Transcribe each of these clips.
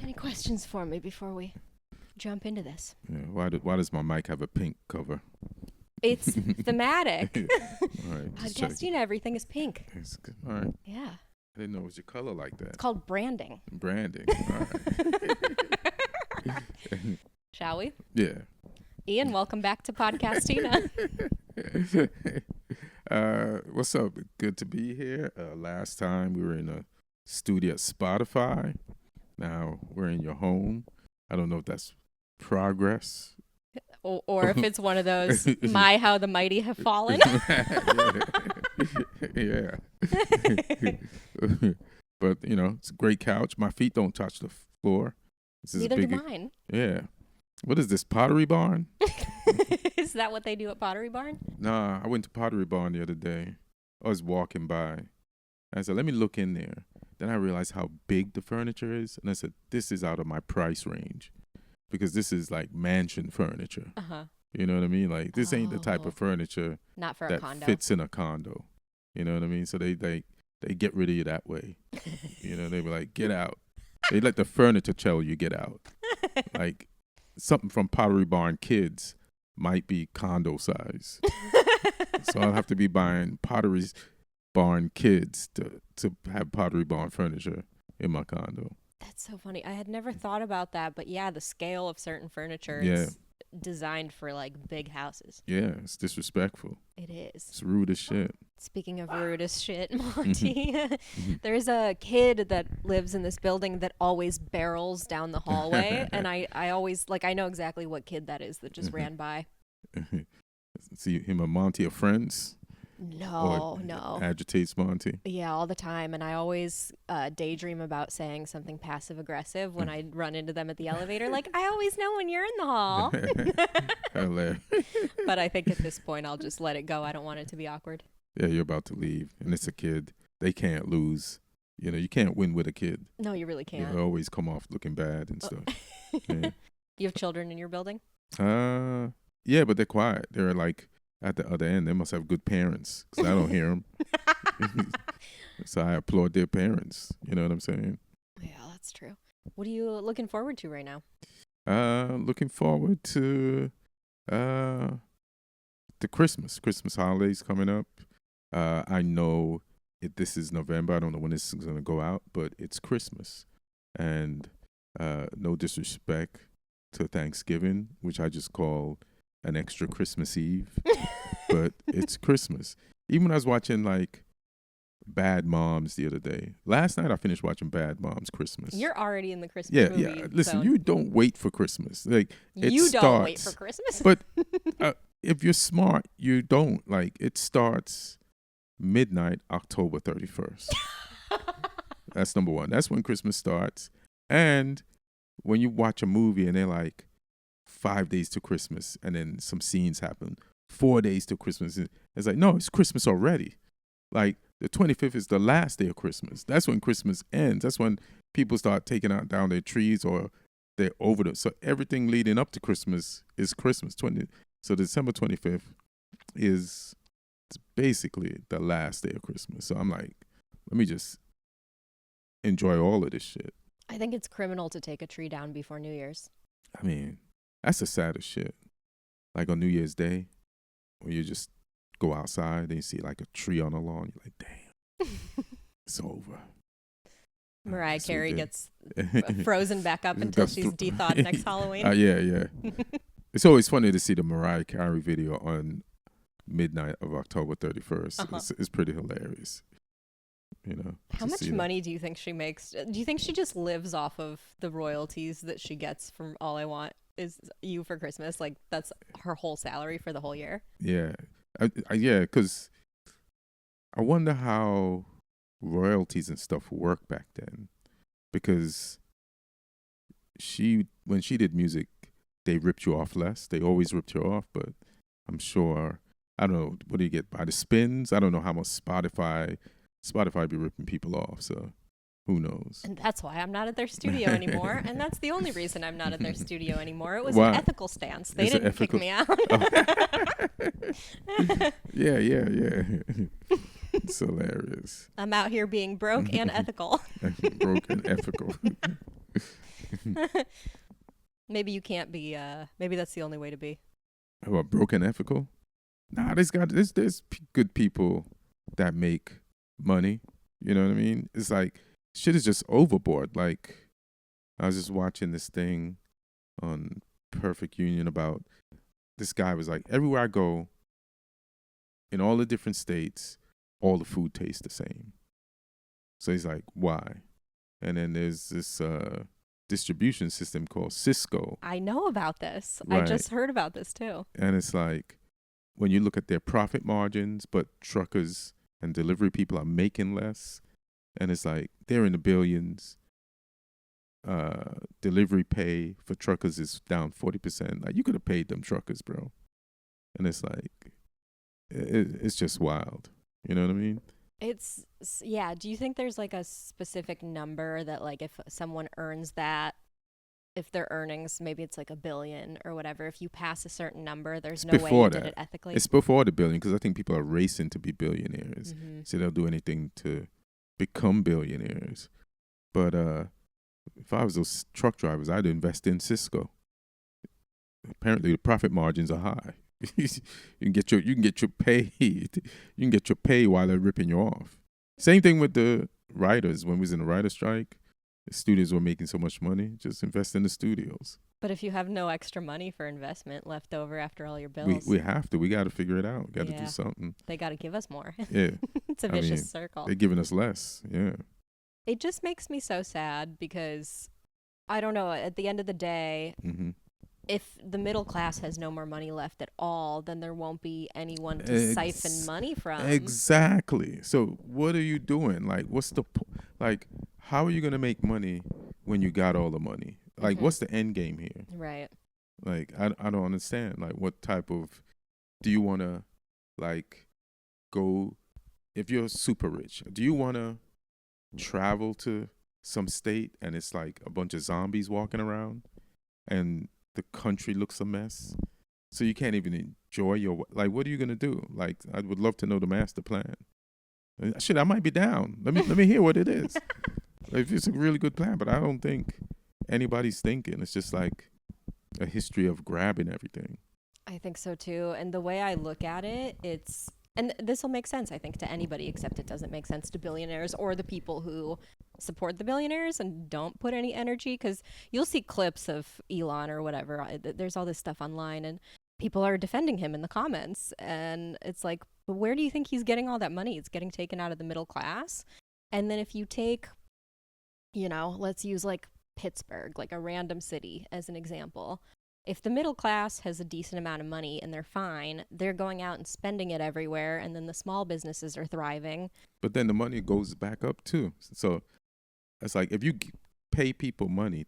Any questions for me before we jump into this? Yeah. Why does my mic have a pink cover? It's thematic. All right. Just check. Podcasting, everything is pink. It's good. All right. Yeah. I didn't know it was your color like that. It's called branding. Branding. All right. Shall we? Yeah. Ian, welcome back to Podcastina. What's up? Good to be here. Last time we were in a studio at Spotify. Now we're in your home. I don't know if that's progress. Or if it's one of those, my, how the mighty have fallen. Yeah. But, it's a great couch. My feet don't touch the floor. This is Neither do mine. Yeah. What is this, Pottery Barn? Is that what they do at Pottery Barn? Nah, I went to Pottery Barn the other day. I was walking by. I said, let me look in there. Then I realized how big the furniture is. And I said, this is out of my price range. Because this is like mansion furniture. Uh-huh. You know what I mean? Like, this ain't the type of furniture Not for a that condo. fits in a condo. You know what I mean? So they get rid of you that way. They be like, get out. They let the furniture tell you get out. Like, something from Pottery Barn Kids might be condo size. So I'll have to be buying Pottery Barn Kids to have Pottery Barn furniture in my condo. That's so funny. I had never thought about that, but yeah, the scale of certain furniture is designed for like big houses. Yeah, it's disrespectful. It is. It's rude as shit. Speaking of rude as shit, Monty, there's a kid that lives in this building that always barrels down the hallway, and I always, I know exactly what kid that is that just ran by. See him and Monty are friends? No. Agitates Monty? Yeah, all the time, and I always daydream about saying something passive-aggressive when I run into them at the elevator, like, I always know when you're in the hall. Hilarious. But I think at this point, I'll just let it go. I don't want it to be awkward. Yeah, you're about to leave, and it's a kid. They can't lose. You can't win with a kid. No, you really can't. They always come off looking bad and stuff. Yeah. You have children in your building? Yeah, but they're quiet. They're like at the other end. They must have good parents because I don't hear them. So I applaud their parents. You know what I'm saying? Yeah, that's true. What are you looking forward to right now? Looking forward to the Christmas holidays coming up. I know this is November. I don't know when this is going to go out, but it's Christmas. And no disrespect to Thanksgiving, which I just call an extra Christmas Eve. But it's Christmas. Even when I was watching like Bad Moms the other day. Last night I finished watching Bad Moms Christmas. You're already in the Christmas movie. Yeah. Listen, zone. you don't wait for Christmas. Like you don't wait for Christmas. But if you're smart, you don't. Like, it starts midnight, October 31st. That's number one. That's when Christmas starts. And when you watch a movie and they're like 5 days to Christmas and then some scenes happen, 4 days to Christmas, it's like, no, it's Christmas already. Like, the 25th is the last day of Christmas. That's when Christmas ends. That's when people start taking down their trees or they're over it. So everything leading up to Christmas is Christmas. So December 25th is basically the last day of Christmas. So I'm like, let me just enjoy all of this shit. I think it's criminal to take a tree down before New Year's. I mean, that's the saddest shit. Like on New Year's Day, when you just go outside and you see like a tree on the lawn, you're like, damn, it's over. Mariah Carey gets frozen back up until she's de-thawed next Halloween. Yeah. It's always funny to see the Mariah Carey video on midnight of October 31st. Uh-huh. It's pretty hilarious. How much money do you think she makes? Do you think she just lives off of the royalties that she gets from All I Want Is You for Christmas? Like, that's her whole salary for the whole year? Yeah. Because I wonder how royalties and stuff work back then. Because when she did music, they ripped you off less. They always ripped you off, but I'm sure, I don't know, what do you get by the spins? I don't know how much Spotify be ripping people off, so who knows? And that's why I'm not at their studio anymore, and that's the only reason I'm not at their studio anymore. It was Why? an ethical stance. They didn't kick me out. Yeah. It's hilarious. I'm out here being broke and ethical. Broke and ethical. Maybe you can't be. Maybe that's the only way to be. What, broken ethical? Nah, there's good people that make money. You know what I mean? It's like shit is just overboard. Like I was just watching this thing on Perfect Union about this guy was like, everywhere I go in all the different states, all the food tastes the same. So he's like, why? And then there's this distribution system called Cisco. I know about this. I Right. just heard about this too. And it's like when you look at their profit margins, but truckers and delivery people are making less. And it's like they're in the billions. Delivery pay for truckers is down 40%. Like you could have paid them truckers, bro. And it's like, it's just wild. You know what I mean? Yeah. Do you think there's like a specific number that like if someone earns that, if their earnings, maybe it's like $1 billion or whatever, if you pass a certain number, there's It's no way you before did that. it ethically? It's before the billion because I think people are racing to be billionaires. Mm-hmm. So they'll do anything to become billionaires. But if I was those truck drivers, I'd invest in Cisco. Apparently, the profit margins are high. you can get your pay. You can get your pay while they're ripping you off. Same thing with the writers. When we was in the writer strike, the studios were making so much money. Just invest in the studios. But if you have no extra money for investment left over after all your bills, We have to. We got to figure it out. Got to Yeah. do something. they got to give us more. Yeah, It's a I vicious mean, circle. they're giving us less. Yeah. It just makes me so sad because I don't know, at the end of the day, Mm-hmm. if the middle class has no more money left at all, then there won't be anyone to siphon money from. Exactly. So what are you doing? Like, what's the like? How are you gonna make money when you got all the money? Like, Mhm. what's the end game here? Right. Like, I don't understand. Like, what type of do you want to like go if you're super rich? Do you want to travel to some state and it's like a bunch of zombies walking around and the country looks a mess? So you can't even enjoy your like. What are you gonna do? Like, I would love to know the master plan. Shit, I might be down. Let me hear what it is. If it's a really good plan, but I don't think anybody's thinking. It's just like a history of grabbing everything. I think so too. And the way I look at it, and this will make sense, I think, to anybody, except it doesn't make sense to billionaires or the people who support the billionaires and don't put any energy. Because you'll see clips of Elon or whatever. There's all this stuff online, and people are defending him in the comments. And it's like, but where do you think he's getting all that money? It's getting taken out of the middle class. And then if you take, let's use like Pittsburgh, like a random city as an example. If the middle class has a decent amount of money and they're fine, they're going out and spending it everywhere, and then the small businesses are thriving. But then the money goes back up too. So it's like if you pay people money,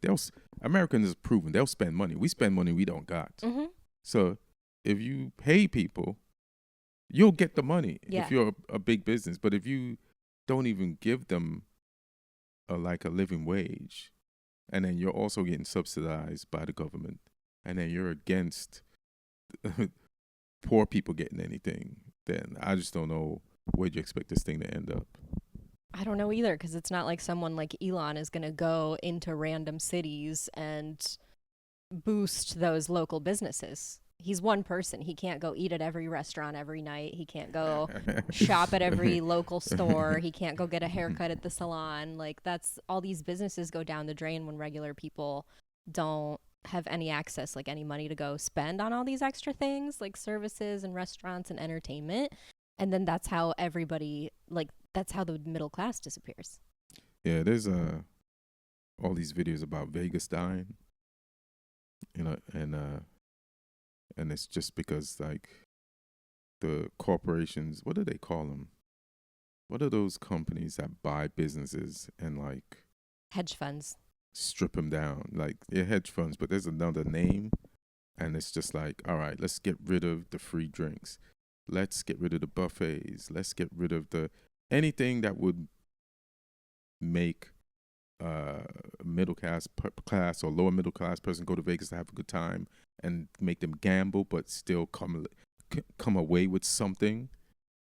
Americans is proven they'll spend money. We spend money we don't got. Mm-hmm. So if you pay people, you'll get the money Yeah. if you're a big business. But if you don't even give them a living wage, and then you're also getting subsidized by the government, and then you're against poor people getting anything, then I just don't know where you expect this thing to end up. I don't know either, because it's not like someone like Elon is going to go into random cities and boost those local businesses. He's one person. He can't go eat at every restaurant every night. He can't go shop at every local store. He can't go get a haircut at the salon. Like, that's all these businesses go down the drain when regular people don't have any access, like any money to go spend on all these extra things like services and restaurants and entertainment. And then that's how everybody, like, that's how the middle class disappears. Yeah, there's all these videos about Vegas dying, and it's just because like the corporations, what do they call them? What are those companies that buy businesses and like Hedge funds. strip them down? Like they're hedge funds, but there's another name, and it's just like, all right, let's get rid of the free drinks, let's get rid of the buffets, let's get rid of anything that would make middle class or lower middle class person go to Vegas to have a good time and make them gamble, but still come away with something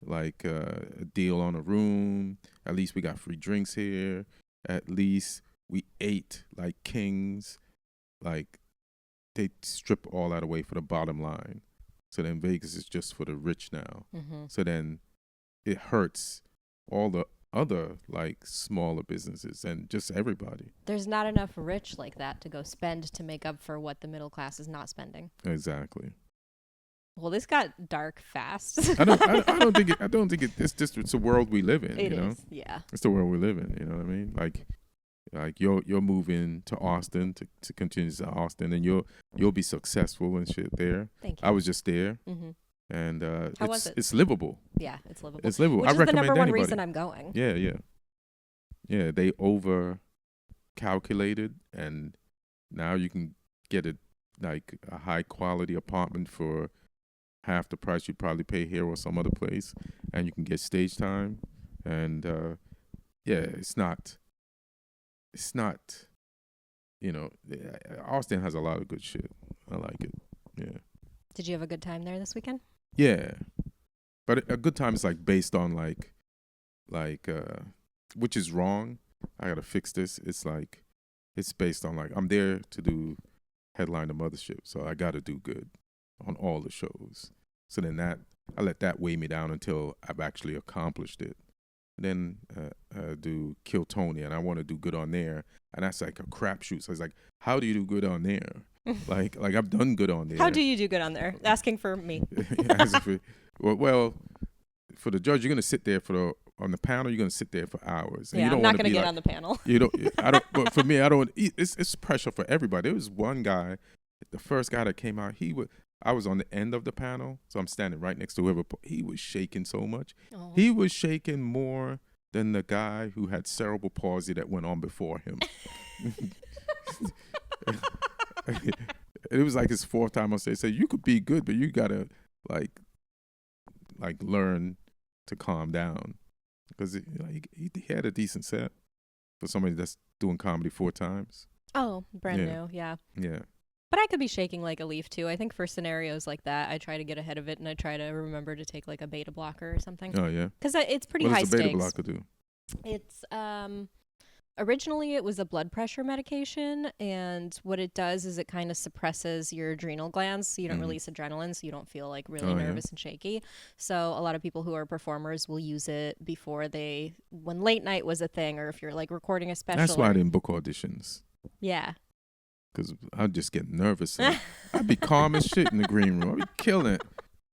like a deal on a room. At least we got free drinks here. At least we ate like kings. Like they strip all that away for the bottom line. So then Vegas is just for the rich now. Mm-hmm. So then it hurts all the other like smaller businesses and just everybody. There's not enough rich like that to go spend to make up for what the middle class is not spending. Exactly. Well, this got dark fast. I don't think it's the world we live in. It you know, is, yeah. it's the world we live in. You know what I mean? Like you're moving to Austin to continue to Austin, and you'll be successful and shit there. Thank you. I was just there, Mm-hmm. and How was it? it's livable. Yeah, it's livable. It's livable. Which I is the recommend number one anybody. reason I'm going. Yeah. They over calculated, and now you can get a high quality apartment for half the price you'd probably pay here or some other place, and you can get stage time, and it's not. Austin has a lot of good shit. I like it. Yeah. Did you have a good time there this weekend? Yeah, but a good time is like based on like which is wrong. I gotta fix this. It's like it's based on like I'm there to do headline the mothership, so I gotta do good on all the shows. So then I let that weigh me down until I've actually accomplished it. Then do Kill Tony, and I want to do good on there, and that's like a crapshoot. So it's like, how do you do good on there? like I've done good on there. How do you do good on there? Asking for me. well, for the judge, you're gonna sit there on the panel. You're gonna sit there for hours. And Yeah, you don't I'm not wanna going to be get like, on the panel. You don't. I don't. But for me, I don't. It's pressure for everybody. There was one guy, the first guy that came out. I was on the end of the panel, so I'm standing right next to whoever. He was shaking so much. Oh. He was shaking more than the guy who had cerebral palsy that went on before him. It was like his fourth time on stage. Say you could be good, but you gotta like learn to calm down, because he had a decent set for somebody that's doing comedy 4 times. Oh, brand new, yeah. Yeah. But I could be shaking like a leaf too. I think for scenarios like that, I try to get ahead of it and I try to remember to take like a beta blocker or something. Oh yeah. Because it's pretty What high does a beta stakes. blocker do? It's originally it was a blood pressure medication, and what it does is it kind of suppresses your adrenal glands, so you don't release adrenaline, so you don't feel like really nervous and shaky. So a lot of people who are performers will use it before when late night was a thing, or if you're like recording a special. That's why I didn't book auditions. Yeah. Because I'd just get nervous. I'd be calm as shit in the green room. I'd be killing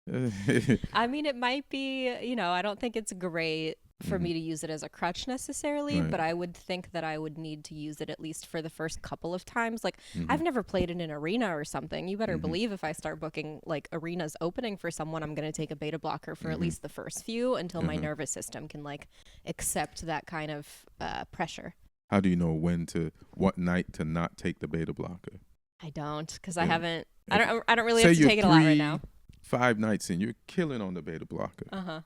it. I mean, it might be, I don't think it's great for me to use it as a crutch necessarily, Right. but I would think that I would need to use it at least for the first couple of times. Like, I've never played in an arena or something. You better believe if I start booking like arenas opening for someone, I'm going to take a beta blocker for at least the first few until my nervous system can like accept that kind of pressure. How do you know what night to not take the beta blocker? I don't, because Yeah. I haven't. I don't really Say have to you're take it a lot right now. 5 nights in, you're killing on the beta blocker. Uh-huh.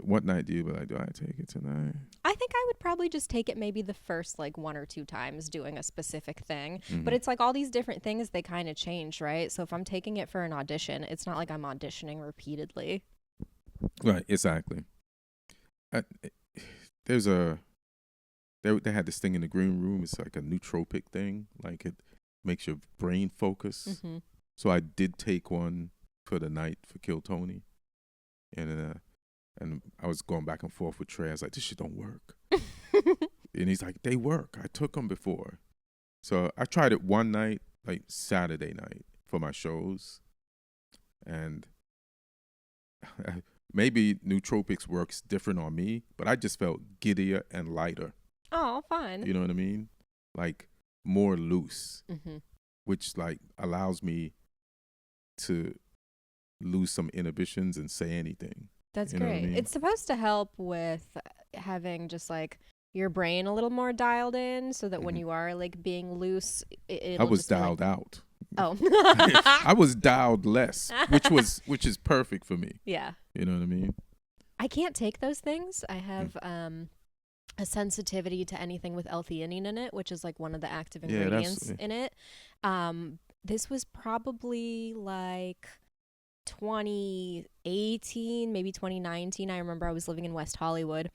What night do you be like, do I take it tonight? I think I would probably just take it maybe the first like 1 or 2 times doing a specific thing. But it's like all these different things, they kind of change, right? So if I'm taking it for an audition, it's not like I'm auditioning repeatedly. Right, exactly. They had this thing in the green room. It's like a nootropic thing. Like it makes your brain focus. Mm-hmm. So I did take one for the night for Kill Tony. And I was going back and forth with Trey. I was like, this shit don't work. And he's like, they work. I took them before. So I tried it one night, like Saturday night for my shows. And maybe nootropics works different on me, but I just felt giddier and lighter. Oh, fun. You know what I mean? Like more loose, Mm-hmm. which like allows me to lose some inhibitions and say anything. That's You know what I great. mean? It's supposed to help with having just like your brain a little more dialed in, so that when you are like being loose, I was dialed out. Oh. I was dialed less, which is perfect for me. Yeah. You know what I mean? I can't take those things. I have a sensitivity to anything with L-theanine in it, which is like one of the active ingredients in it. This was probably like 2018, maybe 2019. I remember I was living in West Hollywood,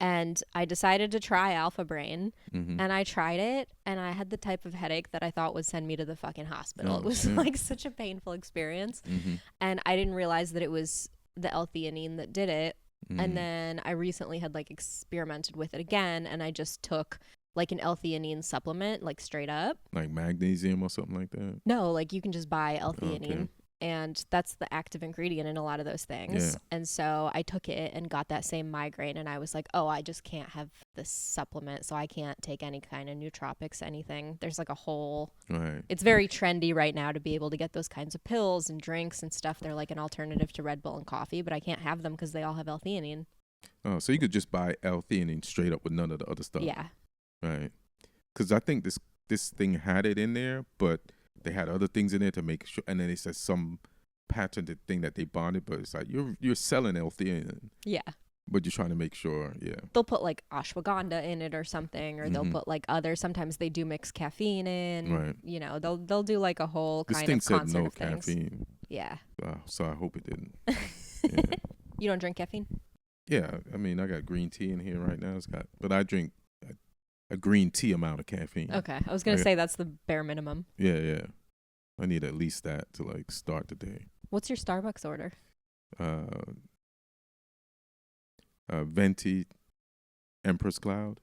And I decided to try Alpha Brain, Mm-hmm. and I tried it, and I had the type of headache that I thought would send me to the fucking hospital. Oh, It was yeah. like such a painful experience. Mm-hmm. And I didn't realize that it was the L-theanine that did it. Mm. And then I recently had like experimented with it again, and I just took like an L-theanine supplement, like straight up. Like magnesium or something like that. No, like you can just buy L-theanine. Okay. And that's the active ingredient in a lot of those things. Yeah. And so I took it and got that same migraine, and I was like, oh, I just can't have this supplement, so I can't take any kind of nootropics, anything. There's like a whole, Right. it's very trendy right now to be able to get those kinds of pills and drinks and stuff. They're like an alternative to Red Bull and coffee, but I can't have them because they all have L-theanine. Oh, so you could just buy L-theanine straight up with none of the other stuff. Yeah. Right. Because I think this thing had it in there, but they had other things in there to make sure, and then it says some patented thing that they bonded, but it's like you're selling L-theanine, Yeah. but you're trying to make sure, yeah. They'll put like ashwagandha in it or something, or they'll Mhm. put like other, sometimes they do mix caffeine in. Right. You know, they'll do like a whole This kind thing of said concert no of things. caffeine, Yeah. so I hope it didn't. Yeah. You don't drink caffeine? Yeah, I mean, I got green tea in here right now. But I drink a green tea amount of caffeine. Okay. I was going to Okay. say that's the bare minimum. Yeah. I need at least that to like start the day. What's your Starbucks order? Venti Empress Cloud.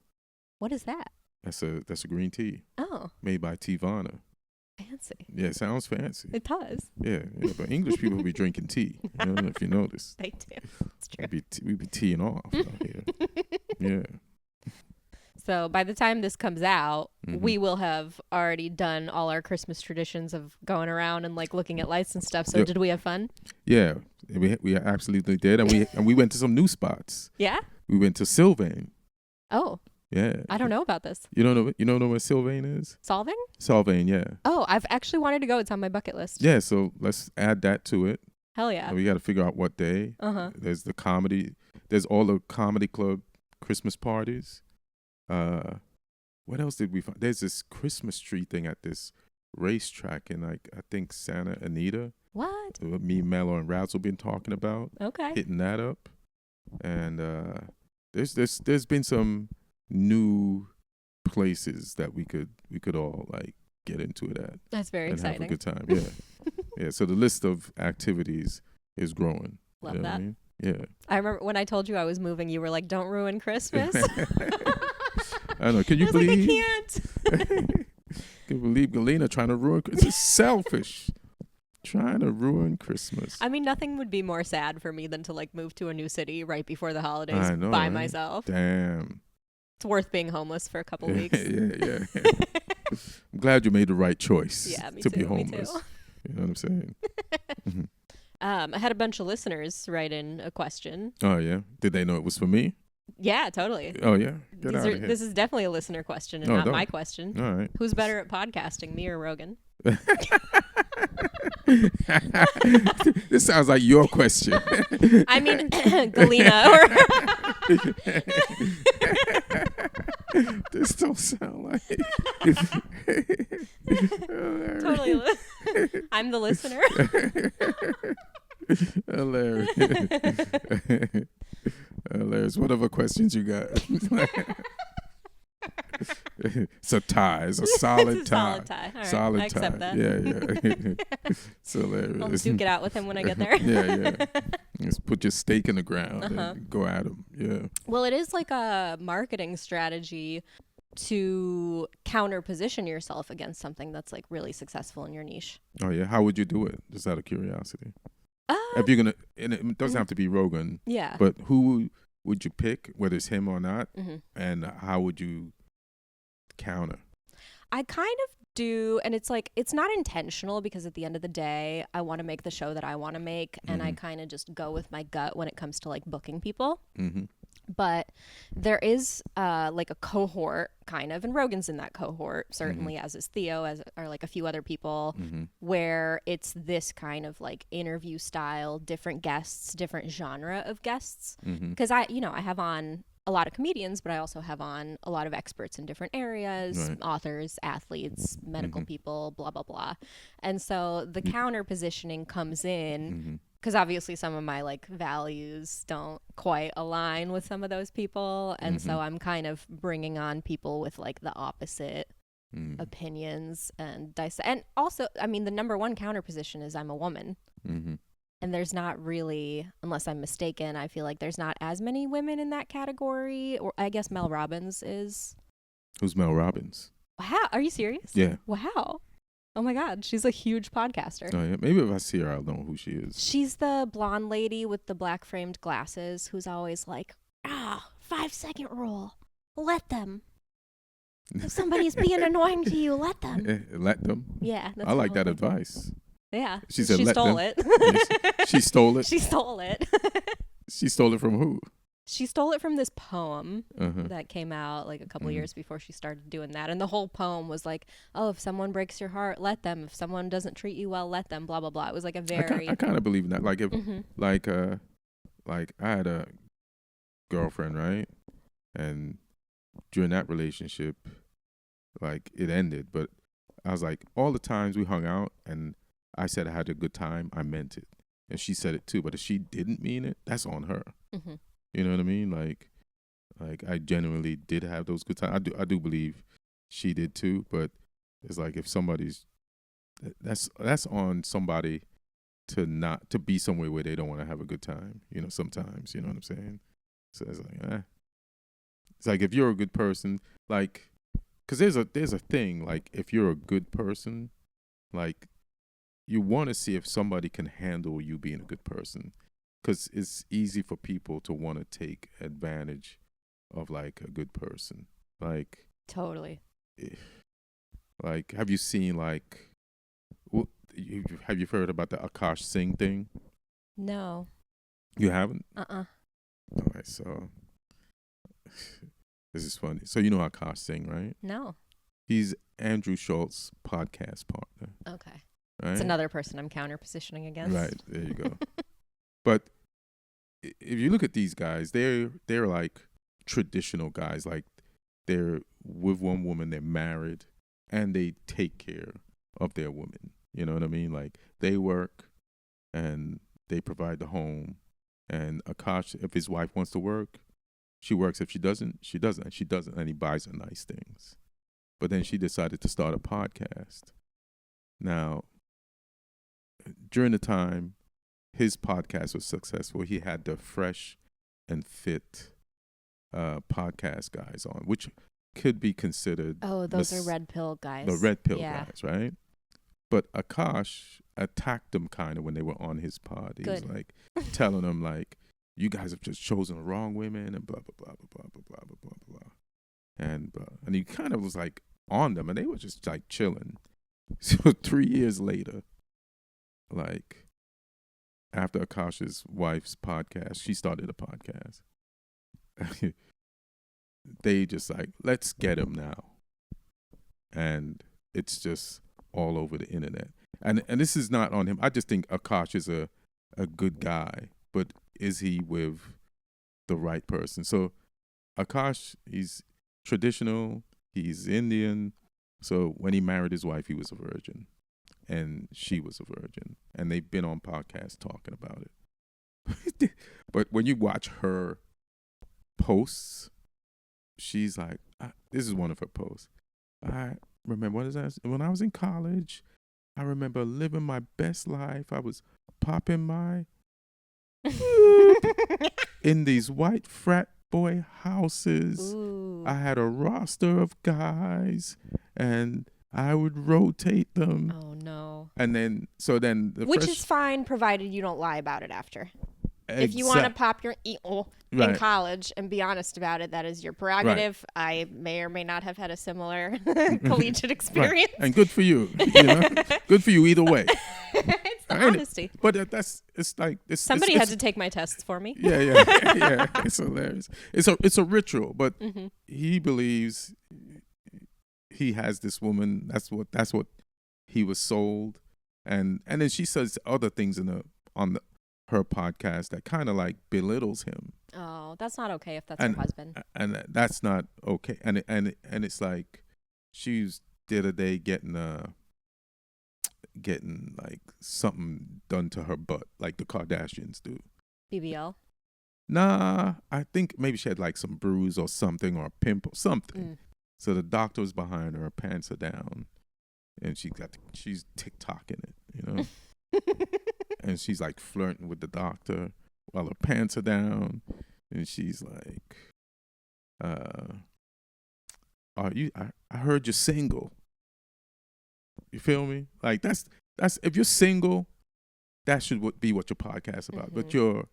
What is that? That's a green tea Oh, made by Tivana. fancy. Yeah, it sounds fancy. It does. Yeah, but English people be drinking tea. I don't know if you noticed. They do. It's true. We be teeing off out here. Yeah. So by the time this comes out, Mhm. we will have already done all our Christmas traditions of going around and like looking at lights and stuff. So Yep. did we have fun? Yeah, we absolutely did, and we went to some new spots. Yeah? We went to Sylvain. Oh, Yeah. I don't know about this. You don't know where Sylvain is? Solving? Sylvain, yeah. Oh, I've actually wanted to go. It's on my bucket list. Yeah, so let's add that to it. Hell yeah. And we got to figure out what day. Uh-huh. There's the comedy. There's all the comedy club Christmas parties. What else did we find? There's this Christmas tree thing at this racetrack in like I think Santa Anita. What? What me, Mello, and Razzle been talking about. Okay. Hitting that up. And there's been some new places that we could all like get into it at That's very and exciting. have a good time. Yeah. Yeah. So the list of activities is growing. Love You know what I that. mean? Yeah. I remember when I told you I was moving, you were like, don't ruin Christmas. I don't know. Can you I was believe? like, I can't. Can you believe Galena trying to ruin? It's selfish. Trying to ruin Christmas. I mean, nothing would be more sad for me than to like move to a new city right before the holidays I know, by right? myself. Damn. It's worth being homeless for a couple weeks. yeah. I'm glad you made the right choice. Yeah, me to too. be Me homeless. too. You know what I'm saying? Mhm. I had a bunch of listeners write in a question. Oh yeah. Did they know it was for me? Yeah, totally. Oh yeah. Get out of here. This is definitely a listener question and Oh, not don't. my question. All right. Who's better at podcasting, me or Rogan? This sounds like your question. I mean, Galena. Or This don't sound like. totally. I'm the listener. Hilarious. Hilarious. What other questions you got? It's a tie. It's a solid It's a tie. solid tie. All right, Solid I accept tie. that. Yeah. It's I'll hilarious. duke it out with him when I get there. Yeah. Just put your stake in the ground Uh-huh. and go at him. Yeah. Well, it is like a marketing strategy to counter position yourself against something that's like really successful in your niche. Oh yeah. How would you do it? Just out of curiosity. Uh, If you're gonna, and it doesn't have to be Rogan, yeah. but who would you pick, whether it's him or not, hmm and how would you counter? I kind of do, and it's like it's not intentional because at the end of the day, I want to make the show that I want to make, and I Mhm. kind of just go with my gut when it comes to like booking people. Mm-hmm. But there is like a cohort kind of, and Rogan's in that cohort certainly, as is Theo, as are like a few other people, Mm-hmm. where it's this kind of like interview style, different guests, different genre of guests. Mm-hmm. Because I have on a lot of comedians, but I also have on a lot of experts in different areas, Right. authors, athletes, medical Mhm. people, blah, blah, blah. And so the counter positioning comes in Mm-hmm. because obviously some of my like values don't quite align with some of those people, and so I'm kind of bringing on people with like the opposite opinions and and also, I mean, the number one counter position is I'm a woman, and there's not really, unless I'm mistaken, I feel like there's not as many women in that category. Or I guess Mel Robbins is. Who's Mel Robbins? Wow, are you serious? Yeah. Wow. Oh my God, she's a huge podcaster. Oh yeah, maybe if I see her, I'll know who she is. She's the blonde lady with the black framed glasses who's always like, 5-second rule. Let them. If somebody's being annoying to you, let them. Let them. Yeah. I like that advice. Yeah. She said, she let stole them. it. She stole it. She stole it. She stole it from who? She stole it from this poem Uh-huh. that came out like a couple years before she started doing that. And the whole poem was like, oh, if someone breaks your heart, let them. If someone doesn't treat you well, let them, blah, blah, blah. It was like a very... I kind of believe in that. Like if, like I had a girlfriend, right? And during that relationship, like it ended, but I was like, all the times we hung out and I said I had a good time, I meant it. And she said it too, but if she didn't mean it, that's on her. You know what I mean? Like I genuinely did have those good times. I do believe she did too, but it's like if somebody's that's on somebody to be somewhere where they don't want to have a good time. You know, sometimes, you know what I'm saying? So it's like, It's like if you're a good person, like, because there's a thing, like if you're a good person, like you want to see if somebody can handle you being a good person, because it's easy for people to want to take advantage of like a good person. Like Totally. Like, have you seen like, have you heard about the Akash Singh thing? No. You haven't? Uh-uh. All right, so this is funny. So you know Akash Singh, right? No. He's Andrew Schultz's podcast partner. Okay. Right? It's another person I'm counter positioning against. Right, there you go. But if you look at these guys, they're like traditional guys. Like they're with one woman, they're married, and they take care of their woman. You know what I mean? Like they work and they provide the home. And Akash, if his wife wants to work, she works. If she doesn't, she doesn't. She doesn't, and he buys her nice things. But then she decided to start a podcast. Now, during the time his podcast was successful, he had the Fresh and Fit podcast guys on, which could be considered... Oh, those are red pill guys. The red pill guys, right? But Akash attacked them kind of when they were on his pod. He was like telling them like, you guys have just chosen the wrong women and blah, blah, blah, blah, blah, blah, blah, blah, blah, blah. And he kind of was like on them and they were just like chilling. So 3 years later, like after Akash's wife's podcast, she started a podcast. They just like, let's get him now. And it's just all over the internet. And this is not on him. I just think Akash is a good guy, but is he with the right person? So Akash, he's traditional, he's Indian. So when he married his wife, he was a virgin and she was a virgin. And they've been on podcasts talking about it. But when you watch her posts, she's like, this is one of her posts. I remember when I was in college, I remember living my best life. I was popping my in these white frat boy houses. Ooh. I had a roster of guys and I would rotate them. Oh no. And then which is fine provided you don't lie about it after. If you want to pop your in college and be honest about it, that is your prerogative. Right. I may or may not have had a similar collegiate experience. Right. And good for you. You know? Good for you either way. It's the honesty. But somebody had to take my tests for me. Yeah. It's hilarious. It's a ritual, but he believes he has this woman. That's what he was sold, and then she says other things on her podcast that kind of like belittles him. Oh, that's not okay if that's her husband. And that's not okay. And it's like she's the other day getting like something done to her butt, like the Kardashians do. BBL. Nah, I think maybe she had like some bruise or something or a pimple, something. So the doctor was behind her, her pants are down, and she's TikToking it, you know, and she's like flirting with the doctor while her pants are down, and she's like, "Are you? I heard you're single." You feel me? Like that's if you're single, that should be what your podcast is about. But you're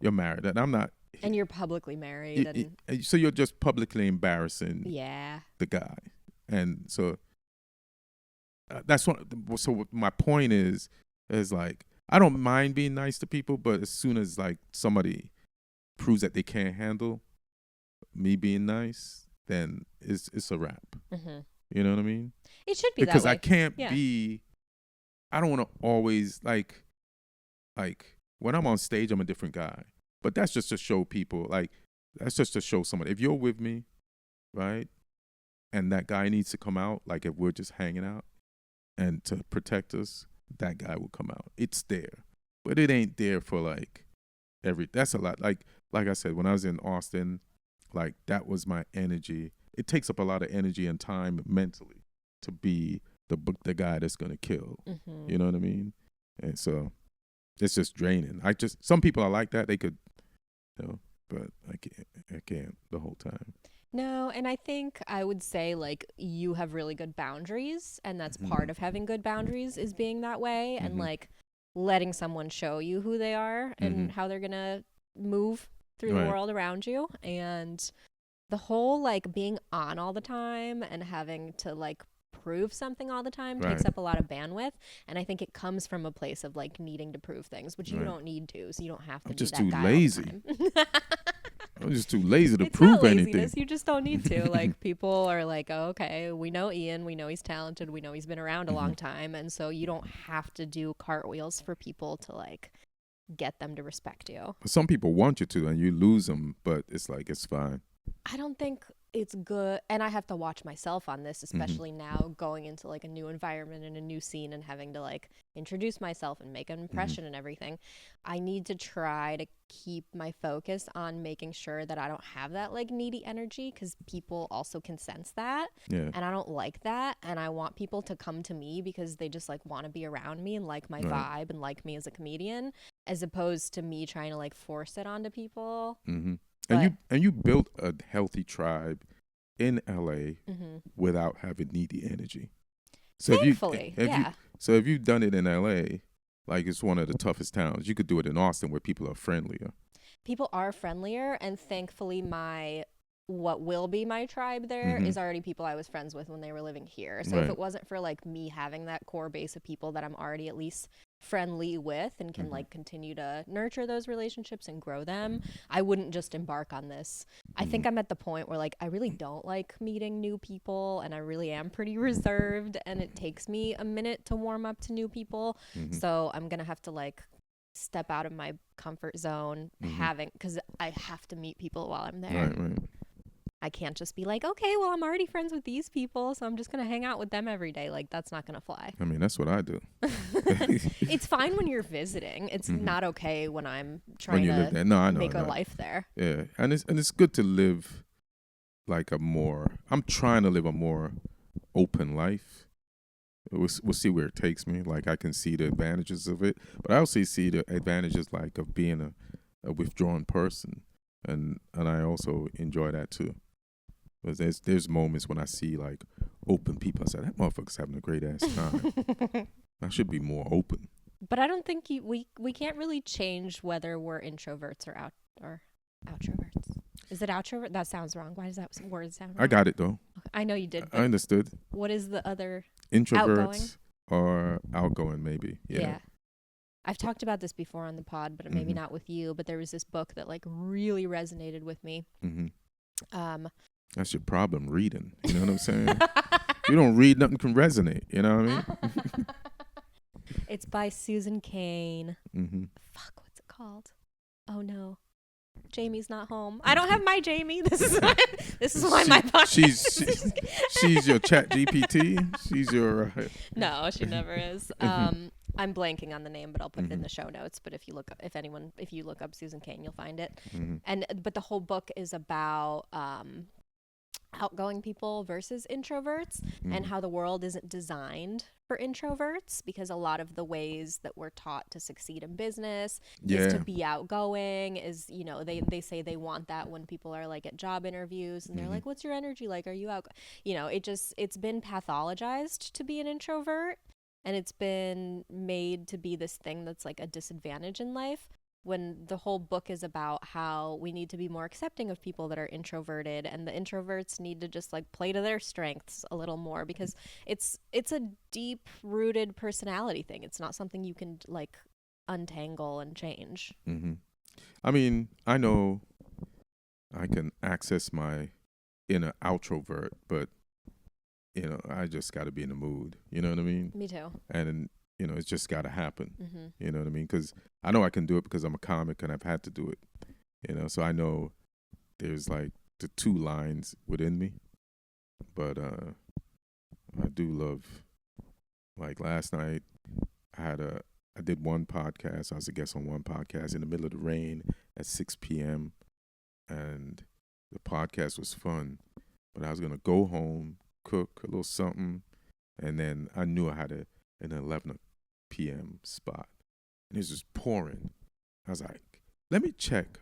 married, and I'm not. And you're publicly married. So you're just publicly embarrassing the guy. And so that's what. So my point is like, I don't mind being nice to people, but as soon as like somebody proves that they can't handle me being nice, then it's a wrap. You know what I mean? It should be because that way. I can't be. I don't want to always like when I'm on stage, I'm a different guy. But that's just to show people, like, that's just to show someone. If you're with me, right, and that guy needs to come out, like if we're just hanging out and to protect us, that guy will come out. It's there. But it ain't there for like that's a lot. Like I said, when I was in Austin, like that was my energy. It takes up a lot of energy and time mentally to be the guy that's going to kill. You know what I mean? And so it's just draining. Some people are like that. They could, you know, but I can't the whole time. No, and I think I would say like you have really good boundaries, and that's part of having good boundaries is being that way and like letting someone show you who they are and how they're going to move through the world around you. And the whole like being on all the time and having to like prove something all the time takes up a lot of bandwidth, and I think it comes from a place of like needing to prove things, which you don't need to, so you don't have to. I'm be just that too guy lazy. all the time. I'm just too lazy to it's prove not laziness, anything. You just don't need to. Like people are like, oh, okay, we know Ian, we know he's talented, we know he's been around a long time, and so you don't have to do cartwheels for people to like get them to respect you. Some people want you to, and you lose them, but it's like it's fine. I don't think it's good, and I have to watch myself on this, especially now going into like a new environment and a new scene and having to like introduce myself and make an impression and everything. I need to try to keep my focus on making sure that I don't have that like needy energy, because people also can sense that, and I don't like that, and I want people to come to me because they just like want to be around me and like my vibe and like me as a comedian, as opposed to me trying to like force it onto people. And you built a healthy tribe in LA without having needy energy. So thankfully, so if you've done it in LA, like it's one of the toughest towns, you could do it in Austin where people are friendlier. People are friendlier, and thankfully what will be my tribe there is already people I was friends with when they were living here. So if it wasn't for like me having that core base of people that I'm already at least friendly with and can like continue to nurture those relationships and grow them, I wouldn't just embark on this. I think I'm at the point where like I really don't like meeting new people, and I really am pretty reserved, and it takes me a minute to warm up to new people. So I'm gonna have to like step out of my comfort zone because I have to meet people while I'm there. Right. I can't just be like, okay, well, I'm already friends with these people, so I'm just going to hang out with them every day. Like, that's not going to fly. I mean, that's what I do. It's fine when you're visiting. It's not okay when I'm trying to make a life there. Yeah, and it's good to live like I'm trying to live a more open life. We'll see where it takes me. Like, I can see the advantages of it, but I also see the advantages like of being a withdrawn person, and I also enjoy that too. Because there's moments when I see like open people, I say that motherfucker's having a great ass time. I should be more open. But I don't think we can't really change whether we're introverts or outroverts. Is it outrovert? That sounds wrong. Why does that word sound wrong? I got it though. I know you did. I understood. What is the other? Introverts or outgoing, maybe. Yeah. I've talked about this before on the pod, but maybe not with you. But there was this book that like really resonated with me. That's your problem, reading. You know what I'm saying? If you don't read, nothing can resonate. You know what I mean? It's by Susan Cain. Fuck, what's it called? Oh no. Jamie's not home. I don't have my Jamie. This is why my podcast. She's your Chat GPT. She's your. No, she never is. I'm blanking on the name, but I'll put it in the show notes. But if you look up Susan Cain, you'll find it. But the whole book is about outgoing people versus introverts and how the world isn't designed for introverts, because a lot of the ways that we're taught to succeed in business is to be outgoing, is, you know, they say they want that when people are like at job interviews and they're like, what's your energy like? Are you out? You know, it's been pathologized to be an introvert, and it's been made to be this thing that's like a disadvantage in life, when the whole book is about how we need to be more accepting of people that are introverted, and the introverts need to just like play to their strengths a little more, because it's a deep rooted personality thing. It's not something you can like untangle and change. I mean, I know I can access my inner outrovert, but you know, I just got to be in the mood. You know what I mean? Me too. And you know, it's just got to happen. You know what I mean? Because I know I can do it because I'm a comic and I've had to do it. You know, so I know there's like the two lines within me. But I do love, like last night, I did one podcast. I was a guest on one podcast in the middle of the rain at 6 p.m. And the podcast was fun. But I was going to go home, cook a little something, and then I knew I had an 11 p.m. spot, and it was just pouring. I was like, let me check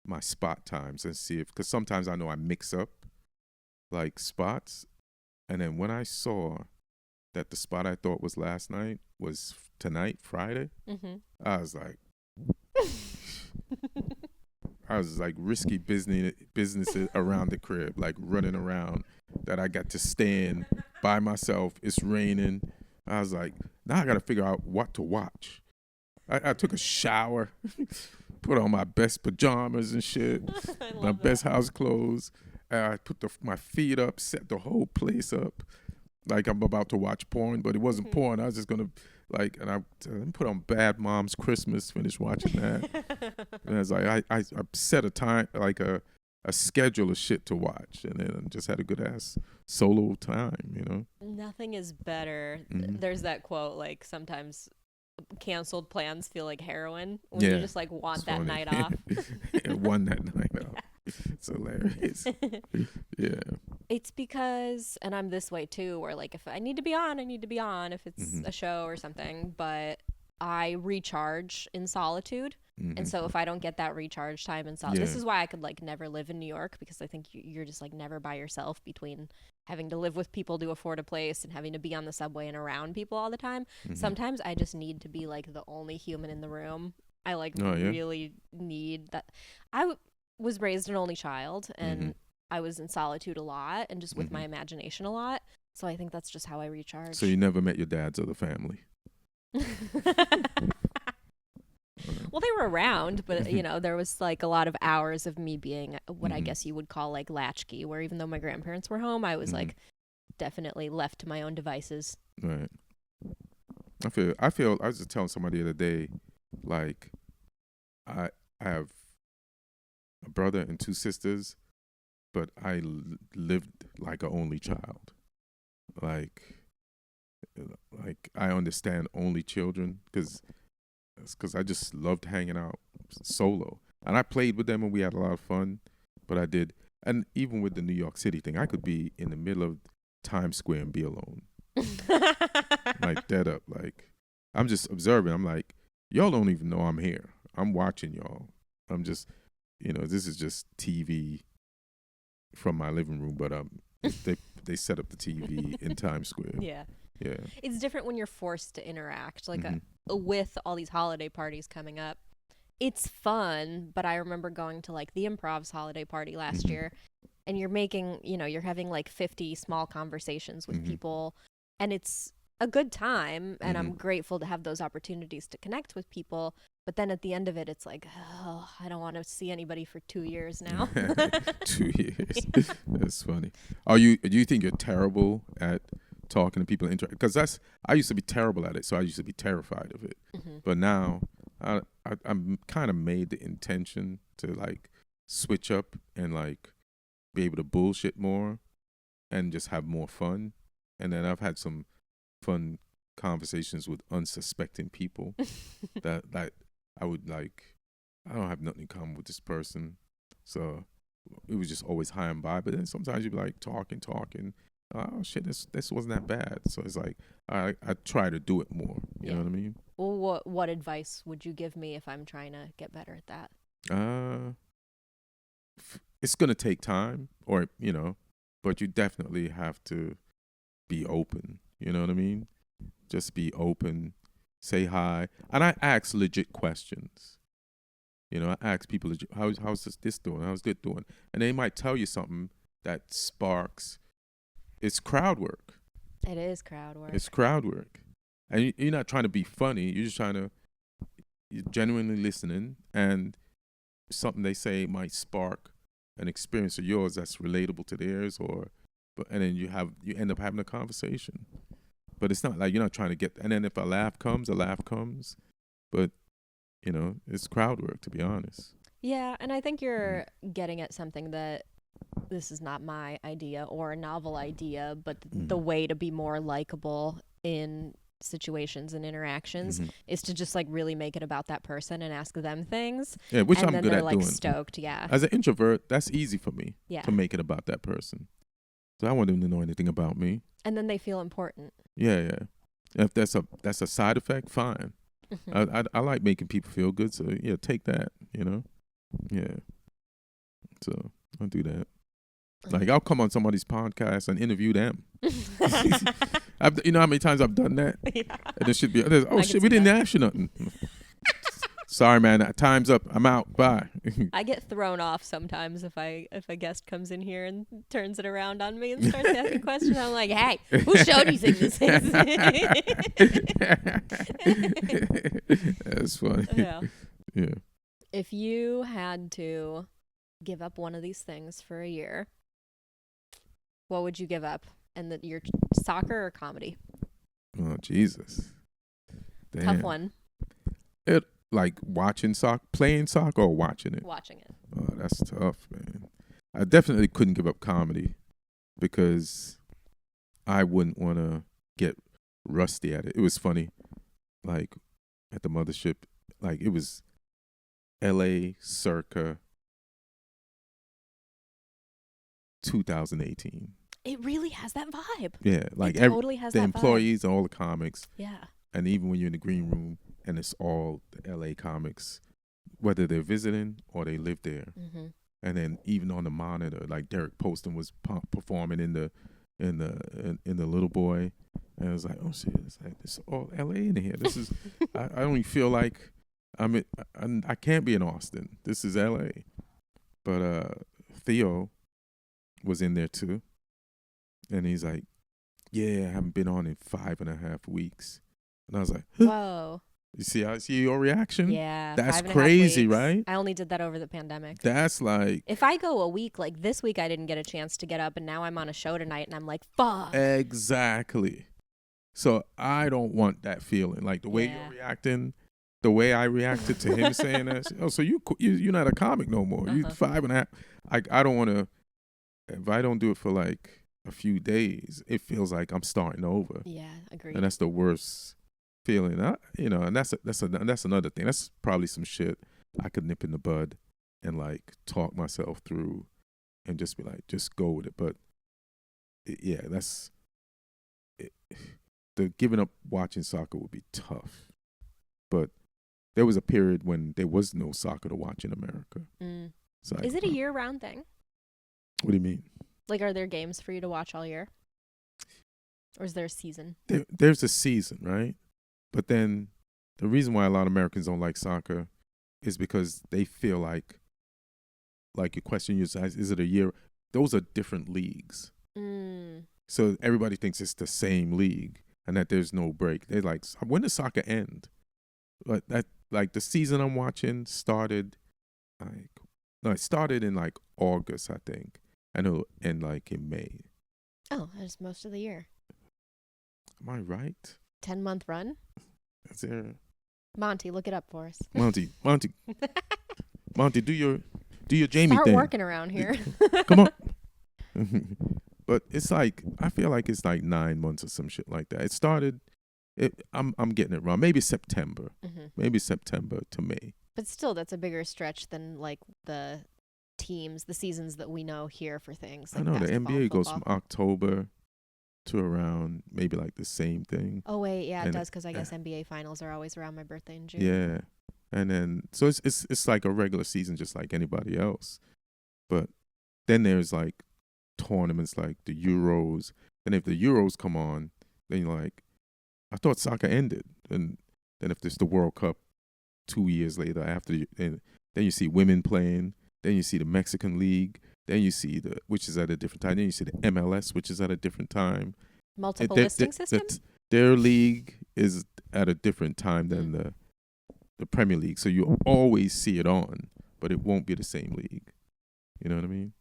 my spot times and see if, because sometimes I know I mix up like spots, and then when I saw that the spot I thought was last night was tonight, Friday, I was like, risky business around the crib, like running around, that I got to stand by myself. It's raining. I was like, now I got to figure out what to watch. I took a shower, put on my best pajamas and shit, my best house clothes. I put my feet up, set the whole place up like I'm about to watch porn, but it wasn't porn. I was just going to and I put on Bad Moms Christmas, finish watching that. And I was like, I set a time, like a schedule of shit to watch, and then just had a good ass solo time, you know? Nothing is better. There's that quote, like, sometimes canceled plans feel like heroin when you just like want that night off. Want that night off. It's hilarious. Yeah. It's because, and I'm this way too, where like if I need to be on, I need to be on if it's a show or something, but I recharge in solitude. And so if I don't get that recharge time in solitude, this is why I could like never live in New York, because I think you're just like never by yourself, between having to live with people to afford a place and having to be on the subway and around people all the time. Sometimes I just need to be like the only human in the room. I like really need that. I was raised an only child, and I was in solitude a lot and just with my imagination a lot. So I think that's just how I recharge. So you never met your dad's other family? Well, they were around, but you know, there was like a lot of hours of me being what I guess you would call like latchkey, where even though my grandparents were home, I was like definitely left to my own devices. Right. I feel I was just telling somebody the other day, like I have a brother and two sisters, but I lived like an only child. Like I understand only children because I just loved hanging out solo. And I played with them and we had a lot of fun, but I did. And even with the New York City thing, I could be in the middle of Times Square and be alone. Like dead up. Like I'm just observing. I'm like, y'all don't even know I'm here. I'm watching y'all. I'm just, you know, this is just TV from my living room, but they set up the TV in Times Square. Yeah. Yeah. It's different when you're forced to interact, like with all these holiday parties coming up. It's fun, but I remember going to like the Improv's holiday party last year, and you're making, you know, you're having like 50 small conversations with people, and it's a good time, and I'm grateful to have those opportunities to connect with people. But then at the end of it, it's like, oh, I don't want to see anybody for 2 years now. 2 years. That's funny. Do you think you're terrible at talking to people? Because I used to be terrible at it, so I used to be terrified of it. But now I'm kind of made the intention to like switch up and like be able to bullshit more and just have more fun. And then I've had some fun conversations with unsuspecting people that I would like. I don't have nothing in common with this person, so it was just always high and by. But then sometimes you'd be like talking. Oh shit, this wasn't that bad. So it's like I try to do it more. You know what I mean? Well, what advice would you give me if I'm trying to get better at that? It's gonna take time, or but you definitely have to be open. You know what I mean? Just be open, say hi, and I ask legit questions. I ask people, how's this doing? How's that doing? And they might tell you something that sparks. It's crowd work. It is crowd work. It's crowd work, and you're not trying to be funny. You're just you're genuinely listening, and something they say might spark an experience of yours that's relatable to theirs, and then you end up having a conversation. But it's not like you're not trying to get. And then if a laugh comes, a laugh comes. But it's crowd work, to be honest. Yeah, and I think you're getting at something that this is not my idea or a novel idea, but the way to be more likable in situations and interactions is to just like really make it about that person and ask them things. Yeah, which and I'm then good they're at like doing. Stoked, yeah. As an introvert, that's easy for me Yeah. to make it about that person. So I want them to know anything about me. And then they feel important. Yeah. If that's a side effect, fine. I like making people feel good, so yeah, take that. Yeah. So I'll do that. Like I'll come on somebody's podcast and interview them. You know how many times I've done that? Yeah. And there should be shit, we didn't ask you nothing. Sorry, man. Time's up. I'm out. Bye. I get thrown off sometimes if a guest comes in here and turns it around on me and starts asking questions. I'm like, hey, who showed you this is? That's funny. Yeah. Yeah. If you had to give up one of these things for a year, what would you give up? And your soccer or comedy? Oh, Jesus. Damn. Tough one. Like watching soccer, playing soccer, or watching it? Watching it. Oh, that's tough, man. I definitely couldn't give up comedy because I wouldn't want to get rusty at it. It was funny, like at the mothership, like it was L.A. circa 2018. It really has that vibe. Yeah, like it totally has the that employees vibe. and all the comics. Yeah. And even when you're in the green room and it's all the LA comics, whether they're visiting or they live there. Mm-hmm. And then even on the monitor, like Derek Poston was performing in the Little Boy, and I was like, oh shit, it's all LA in here. This is I don't even feel like I can't be in Austin. This is LA. But Theo was in there too, and he's like, yeah, I haven't been on in 5.5 weeks. And I was like, huh? Whoa. I see your reaction? Yeah. That's 5.5 crazy, weeks. right? I only did that over the pandemic. That's like... If I go a week, like this week I didn't get a chance to get up and now I'm on a show tonight and I'm like, fuck. Exactly. So I don't want that feeling. Like the way you're reacting, the way I reacted to him saying that. Oh, so you're not a comic no more. You 5.5. I don't want to... If I don't do it for like a few days, it feels like I'm starting over. Yeah, agreed. And that's the worst feeling. And that's another thing. That's probably some shit I could nip in the bud and like talk myself through and just be like, just go with it. But the giving up watching soccer would be tough. But there was a period when there was no soccer to watch in America. So is it a year-round thing? What do you mean? Like, are there games for you to watch all year? Or is there a season? There's a season, right? But then the reason why a lot of Americans don't like soccer is because they feel like your question is it a year? Those are different leagues. So everybody thinks it's the same league and that there's no break. They're like, when does soccer end? But the season I'm watching started it started in like August, I think. And it'll end like in May. Oh, that's most of the year. Am I right? 10-month run? Is there? Monty, look it up for us. Monty, do your Jamie Start thing. working around here. Come on. But it's like, I feel like it's like 9 months or some shit like that. It started. I'm getting it wrong. Maybe September. Maybe September to May. But still, that's a bigger stretch than like the seasons that we know here for things. Like I know the basketball, NBA goes football. from October to around maybe like the same thing. Oh wait, yeah, it And does because I guess NBA finals are always around my birthday in June. Yeah, and then so it's like a regular season just like anybody else, but then there's like tournaments like the Euros, and if the Euros come on, then you're like, I thought soccer ended, and then if there's the World Cup 2 years later after, and then you see women playing, then you see the Mexican League, then you see which is at a different time, then you see the MLS, which is at a different time. Multiple listing system? Their league is at a different time than the Premier League, so you always see it on, but it won't be the same league. You know what I mean?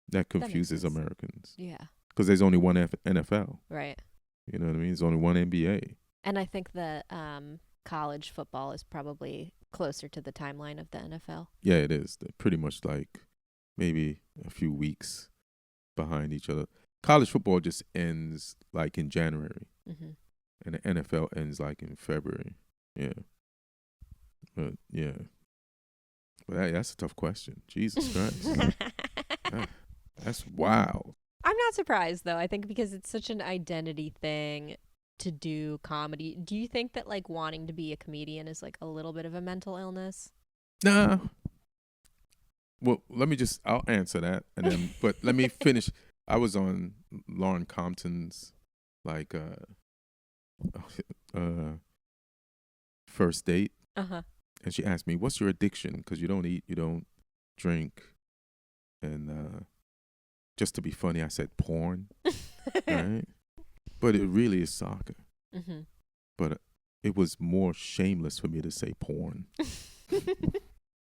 That confuses Americans. Yeah. Because there's only one NFL. Right. You know what I mean? There's only one NBA. And I think that college football is probably closer to the timeline of the NFL. Yeah, it is. They're pretty much like maybe a few weeks behind each other. College football just ends like in January, and the NFL ends like in February. Yeah, but that's a tough question. Jesus Christ, that's wild. I'm not surprised though. I think because it's such an identity thing to do comedy. Do you think that like wanting to be a comedian is like a little bit of a mental illness? Nah. Well, I'll answer that, and then but let me finish. I was on Lauren Compton's like first date, and she asked me, "What's your addiction?" Because you don't eat, you don't drink, and just to be funny, I said porn, right? But it really is soccer. But it was more shameless for me to say porn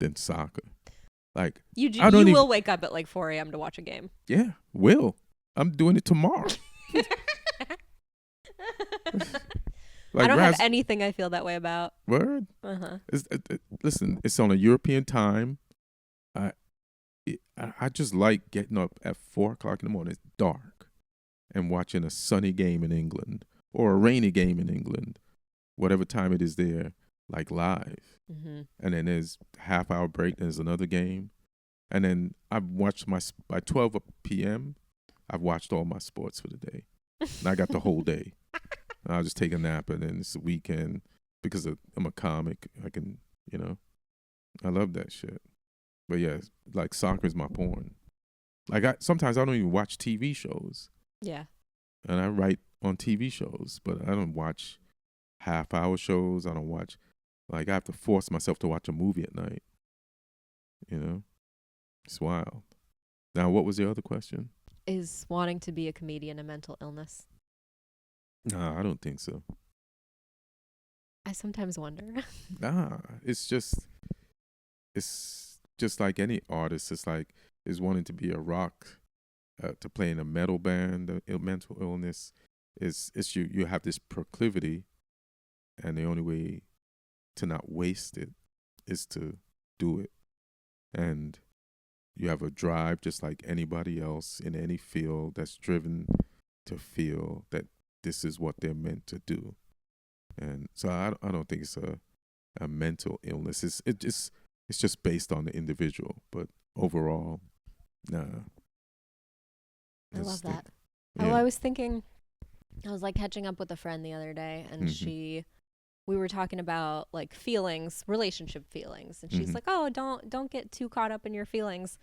than soccer. Like you will wake up at like 4 a.m. to watch a game. Yeah, will. I'm doing it tomorrow. Like, I don't have anything I feel that way about. Word? Listen, it's on a European time. I just like getting up at 4 o'clock in the morning. It's dark. And watching a sunny game in England or a rainy game in England, whatever time it is there, like live. And then there's half-hour break. There's another game. And then I've watched by 12 p.m., I've watched all my sports for the day. And I got the whole day. I'll just take a nap, and then it's the weekend. Because I'm a comic, I can, I love that shit. But yeah, like soccer is my porn. Like sometimes I don't even watch TV shows. Yeah. And I write on TV shows, but I don't watch half-hour shows. I don't watch, like I have to force myself to watch a movie at night. It's wild. Now, what was the other question? Is wanting to be a comedian a mental illness? Nah, I don't think so. I sometimes wonder. Nah, it's just like any artist. It's like is wanting to be a rock, to play in a metal band. Mental illness is you have this proclivity, and the only way to not waste it is to do it, and you have a drive just like anybody else in any field that's driven to feel that this is what they're meant to do. And so I don't think it's a mental illness. It's just based on the individual. But overall, nah. I love that. Yeah. Oh, I was like catching up with a friend the other day, and we were talking about like feelings, relationship feelings, and she's like, "Oh, don't get too caught up in your feelings."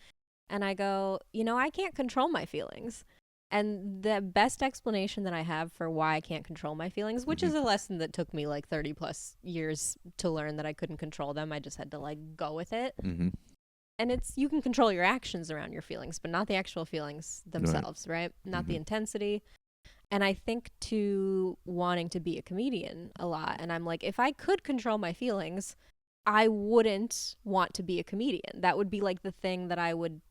And I go, I can't control my feelings. And the best explanation that I have for why I can't control my feelings, which is a lesson that took me like 30 plus years to learn that I couldn't control them. I just had to like go with it. And you can control your actions around your feelings, but not the actual feelings themselves, right? Not the intensity. And I think to wanting to be a comedian a lot. And I'm like, if I could control my feelings, I wouldn't want to be a comedian. That would be like the thing that I would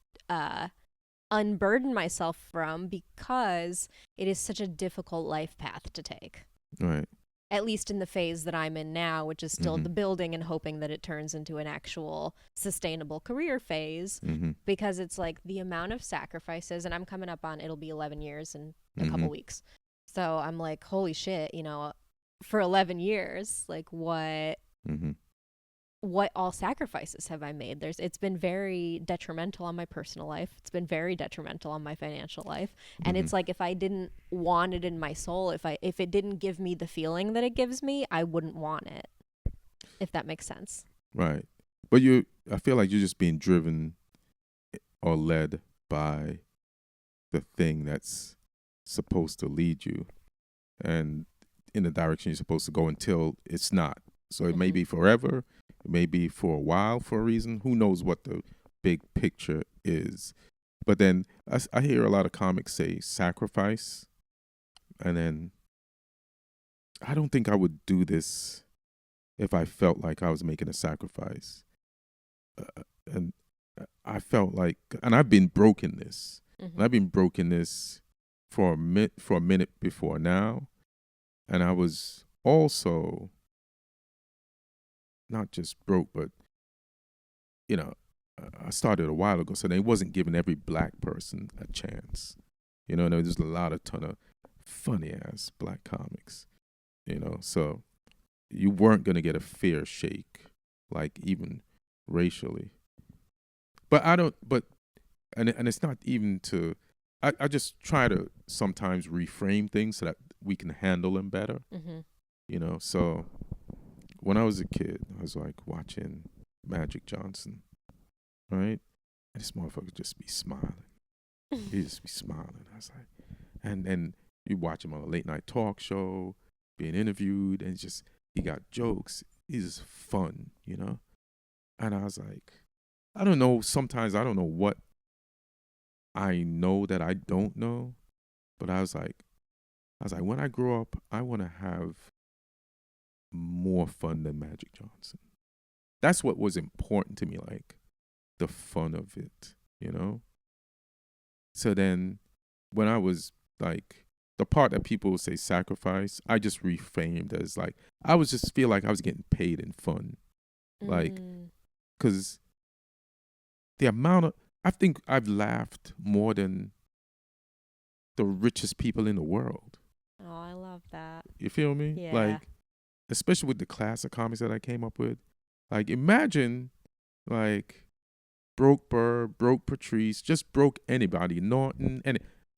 unburden myself from, because it is such a difficult life path to take. Right. at least in the phase that I'm in now, which is still the building and hoping that it turns into an actual sustainable career phase, because it's like the amount of sacrifices, and I'm coming up on, it'll be 11 years in a couple weeks. So I'm like, holy shit, you know, for 11 years, like what all sacrifices have I made? It's been very detrimental on my personal life. It's been very detrimental on my financial life. And it's like, if I didn't want it in my soul, if it didn't give me the feeling that it gives me, I wouldn't want it. If that makes sense. Right. But I feel like you're just being driven or led by the thing that's supposed to lead you and in the direction you're supposed to go until it's not. So it may be forever. It may be for a while for a reason. Who knows what the big picture is? But then I hear a lot of comics say sacrifice. And then I don't think I would do this if I felt like I was making a sacrifice. And I felt like, and I've been broke in this. And I've been broke in this for a minute before now. And I was also not just broke, but, you know, I started a while ago, so they wasn't giving every black person a chance. You know, there's a ton of funny ass black comics, you know, so you weren't going to get a fair shake, like even racially. But and it's not even I just try to sometimes reframe things so that we can handle them better, you know, so when I was a kid, I was like watching Magic Johnson, right? And this motherfucker just be smiling. He just be smiling. I was like, and you watch him on a late night talk show, being interviewed, and he got jokes. He's just fun, you know? And I was like, I don't know. Sometimes I don't know what I know that I don't know, but I was like, when I grow up, I want to have more fun than Magic Johnson. That's what was important to me, like the fun of it, you know? So then when I was like, the part that people say sacrifice, I just reframed as like, I was just feel like I was getting paid in fun. Like, because the amount of, I think I've laughed more than the richest people in the world. Oh, I love that. You feel me? Yeah. Like, especially with the class of comics that I came up with. Like, imagine, like, broke Burr, broke Patrice, just broke anybody, Norton,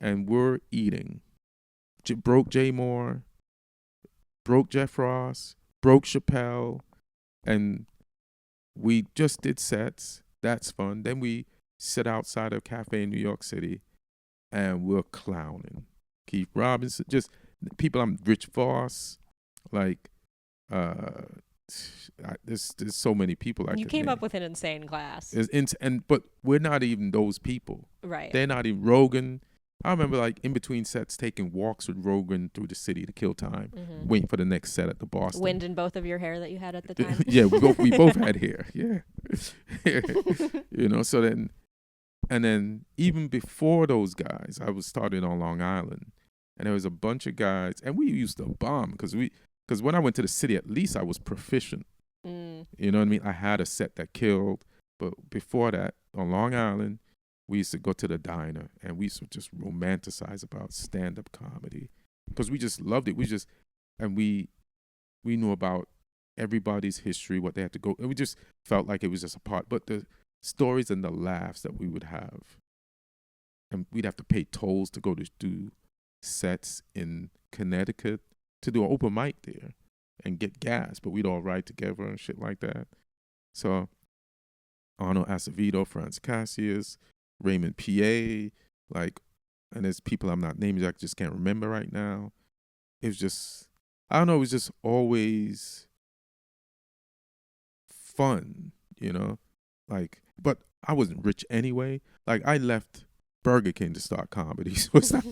and we're eating. Broke Jay Moore, broke Jeff Ross, broke Chappelle, and we just did sets. That's fun. Then we sit outside a cafe in New York City, and we're clowning. Keith Robinson, just people. Rich Voss, like, there's so many people. You came up with an insane class. But we're not even those people. Right. They're not even Rogan. I remember, like, in between sets, taking walks with Rogan through the city to kill time, waiting for the next set at the Boston. Wind in both of your hair that you had at the time. Yeah, we both had hair. Yeah, you know. So then even before those guys, I was started on Long Island, and there was a bunch of guys, and we used to bomb because when I went to the city, at least I was proficient. You know what I mean? I had a set that killed, but before that, on Long Island, we used to go to the diner and we used to just romanticize about stand-up comedy because we just loved it. We knew about everybody's history, what they had to go, and we just felt like it was just a part. But the stories and the laughs that we would have, and we'd have to pay tolls to go to do sets in Connecticut to do an open mic there and get gas, but we'd all ride together and shit like that. So Arnold Acevedo, Franz Cassius, Raymond P.A., like, and there's people I'm not naming, I just can't remember right now. It was just, I don't know, it was just always fun, you know? Like, but I wasn't rich anyway. Like, I left Burger King to start comedy, so it's not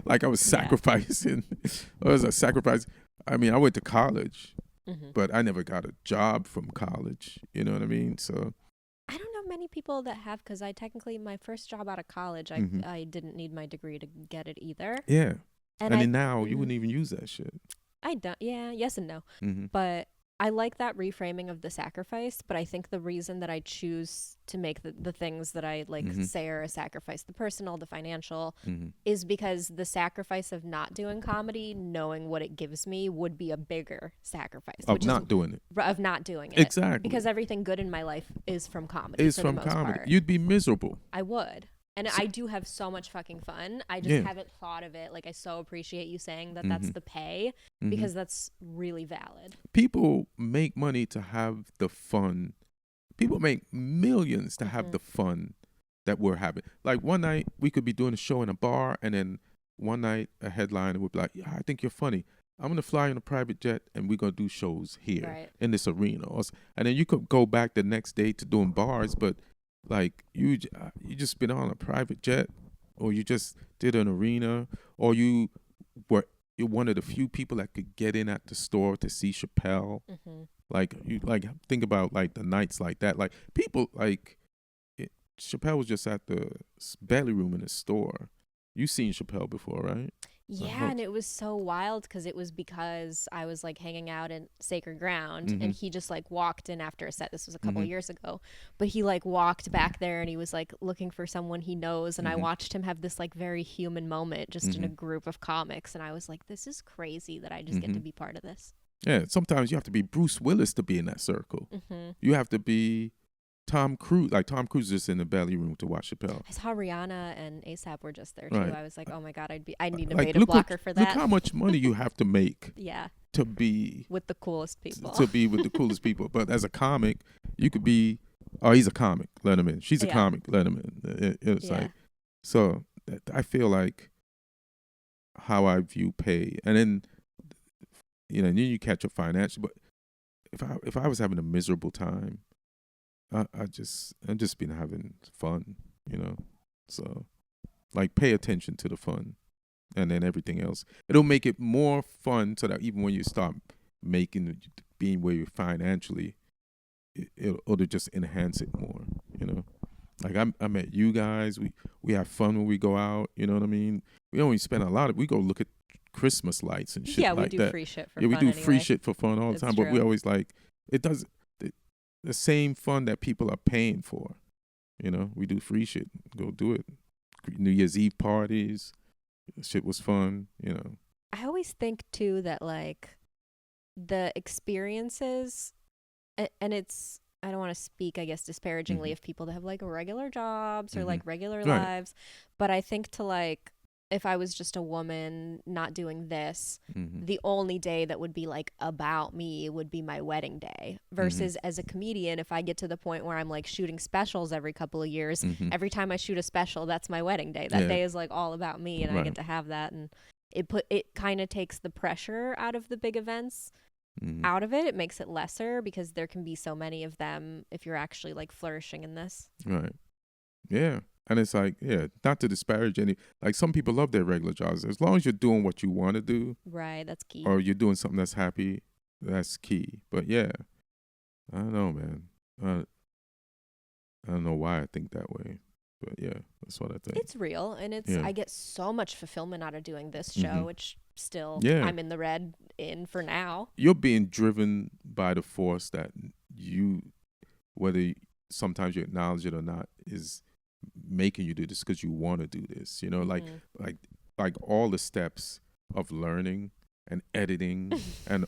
like I was sacrificing. It was a sacrifice. I mean, I went to college, but I never got a job from college, you know what I mean? So I don't know many people that have, because I technically, my first job out of college, I didn't need my degree to get it either. Yeah. And then now you wouldn't even use that shit. I don't. Yeah, yes and no. Mm-hmm. But I like that reframing of the sacrifice. But I think the reason that I choose to make the things that I like Mm-hmm. say are a sacrifice, the personal, the financial, Mm-hmm. is because the sacrifice of not doing comedy, knowing what it gives me, would be a bigger sacrifice, Of which is not doing it. of not doing it. Exactly. Because everything good in my life is from comedy It's for the from most comedy. part. You'd be miserable. I would. And So, I do have so much fucking fun. I just yeah. haven't thought of it. Like, I so appreciate you saying that that's Mm-hmm. the pay Mm-hmm. because that's really valid. People make money to have the fun. People make millions to have Mhm. the fun that we're having. Like one night we could be doing a show in a bar, and then one night a headliner would be like, "Yeah, I think you're funny. I'm gonna fly in a private jet, and we're gonna do shows here Right. in this arena." And then you could go back the next day to doing bars, but like you just been on a private jet, or you just did an arena, or you're one of the few people that could get in at the store to see Chappelle. Mm-hmm. Like you like think about like the nights like that. Like people like Chappelle was just at the belly room in the store. You seen Chappelle before, right? Yeah, and it was so wild because I was like hanging out in Sacred Ground Mm-hmm. and he just like walked in after a set. This was a couple Mhm. years ago, but he like walked back there and he was like looking for someone he knows. And I Mhm. watched him have this like very human moment just in a Mhm. group of comics. And I was like, this is crazy that I just get to Mhm. be part of this. Yeah, sometimes you have to be Bruce Willis to be in that circle. Mm-hmm. You have to be Tom Cruise. Like Tom Cruise is in the belly room to watch Chappelle. I saw Rihanna and ASAP were just there too. Right. I was like, oh my God, I need a Like beta look blocker for that. look how much money you have to make Yeah, to be with the coolest people. to be with the coolest people. But as a comic, you could be, oh, he's a comic, let him in. She's a Yeah. comic, let him in. It's Yeah. like, so I feel like how I view pay, and then then you catch a financial. But if I was having a miserable time, I just been having fun, So like pay attention to the fun, and then everything else. It'll make it more fun so that even when you start being where you're financially, it'll just enhance it more. Like I met you guys. We have fun when we go out. You know what I mean? We only spend we go look at Christmas lights and shit Yeah, like we do that. free shit for Yeah, we fun do free anyway. shit for fun all the It's time. But we true. always like it does the same fun that people are paying for. We do free shit. Go do it. New Year's Eve parties. Shit was fun. I always think too that like the experiences, and it's, I don't want to speak, I guess, disparagingly Mhm. of people that have like regular jobs or Mhm. like regular Right. lives, but I think to like, if I was just a woman not doing this, Mhm. the only day that would be like about me would be my wedding day. Versus as a comedian, if I get to the point where I'm like shooting specials every couple of years, Mhm. every time I shoot a special, that's my wedding day. That Yeah. day is like all about me, and I Right. get to have that. And it kind of takes the pressure out of the big events. Mhm. Out of it, it makes it lesser because there can be so many of them if you're actually like flourishing in this. Right. Yeah. And it's like, yeah, not to disparage any, like some people love their regular jobs. As long as you're doing what you want to do, Right, that's key. or you're doing something that's happy, that's key. But yeah, I don't know, man. I don't know why I think that way. But yeah, that's what I think. It's real, and it's Yeah. I get so much fulfillment out of doing this show, Mhm. which still Yeah. I'm in the red in for now. You're being driven by the force that whether sometimes you acknowledge it or not, is making you do this because you want to do this. Mhm. Like all the steps of learning and editing, and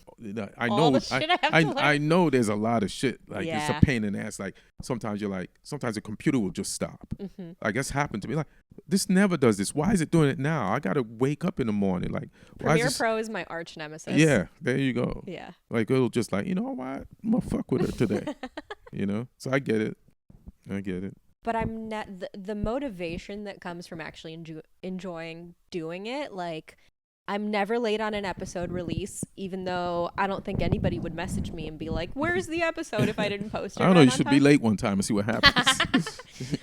I All know the shit I have to learn. I know there's a lot of shit. Like it's Yeah. a pain in the ass. Like sometimes sometimes the computer will just stop. Mhm. Like that's happened to me. Like this never does this. Why is it doing it now? I gotta wake up in the morning. Like why Premiere is this? Pro is my arch nemesis. Yeah, there you go. Yeah. Like it'll just like, you know what? I'm gonna fuck with her today. So I get it. But I'm not the motivation that comes from actually enjoying doing it. Like, I'm never late on an episode release, even though I don't think anybody would message me and be like, "Where's the episode?" if I didn't post it. I don't know. right You on should be time. late one time and see what happens.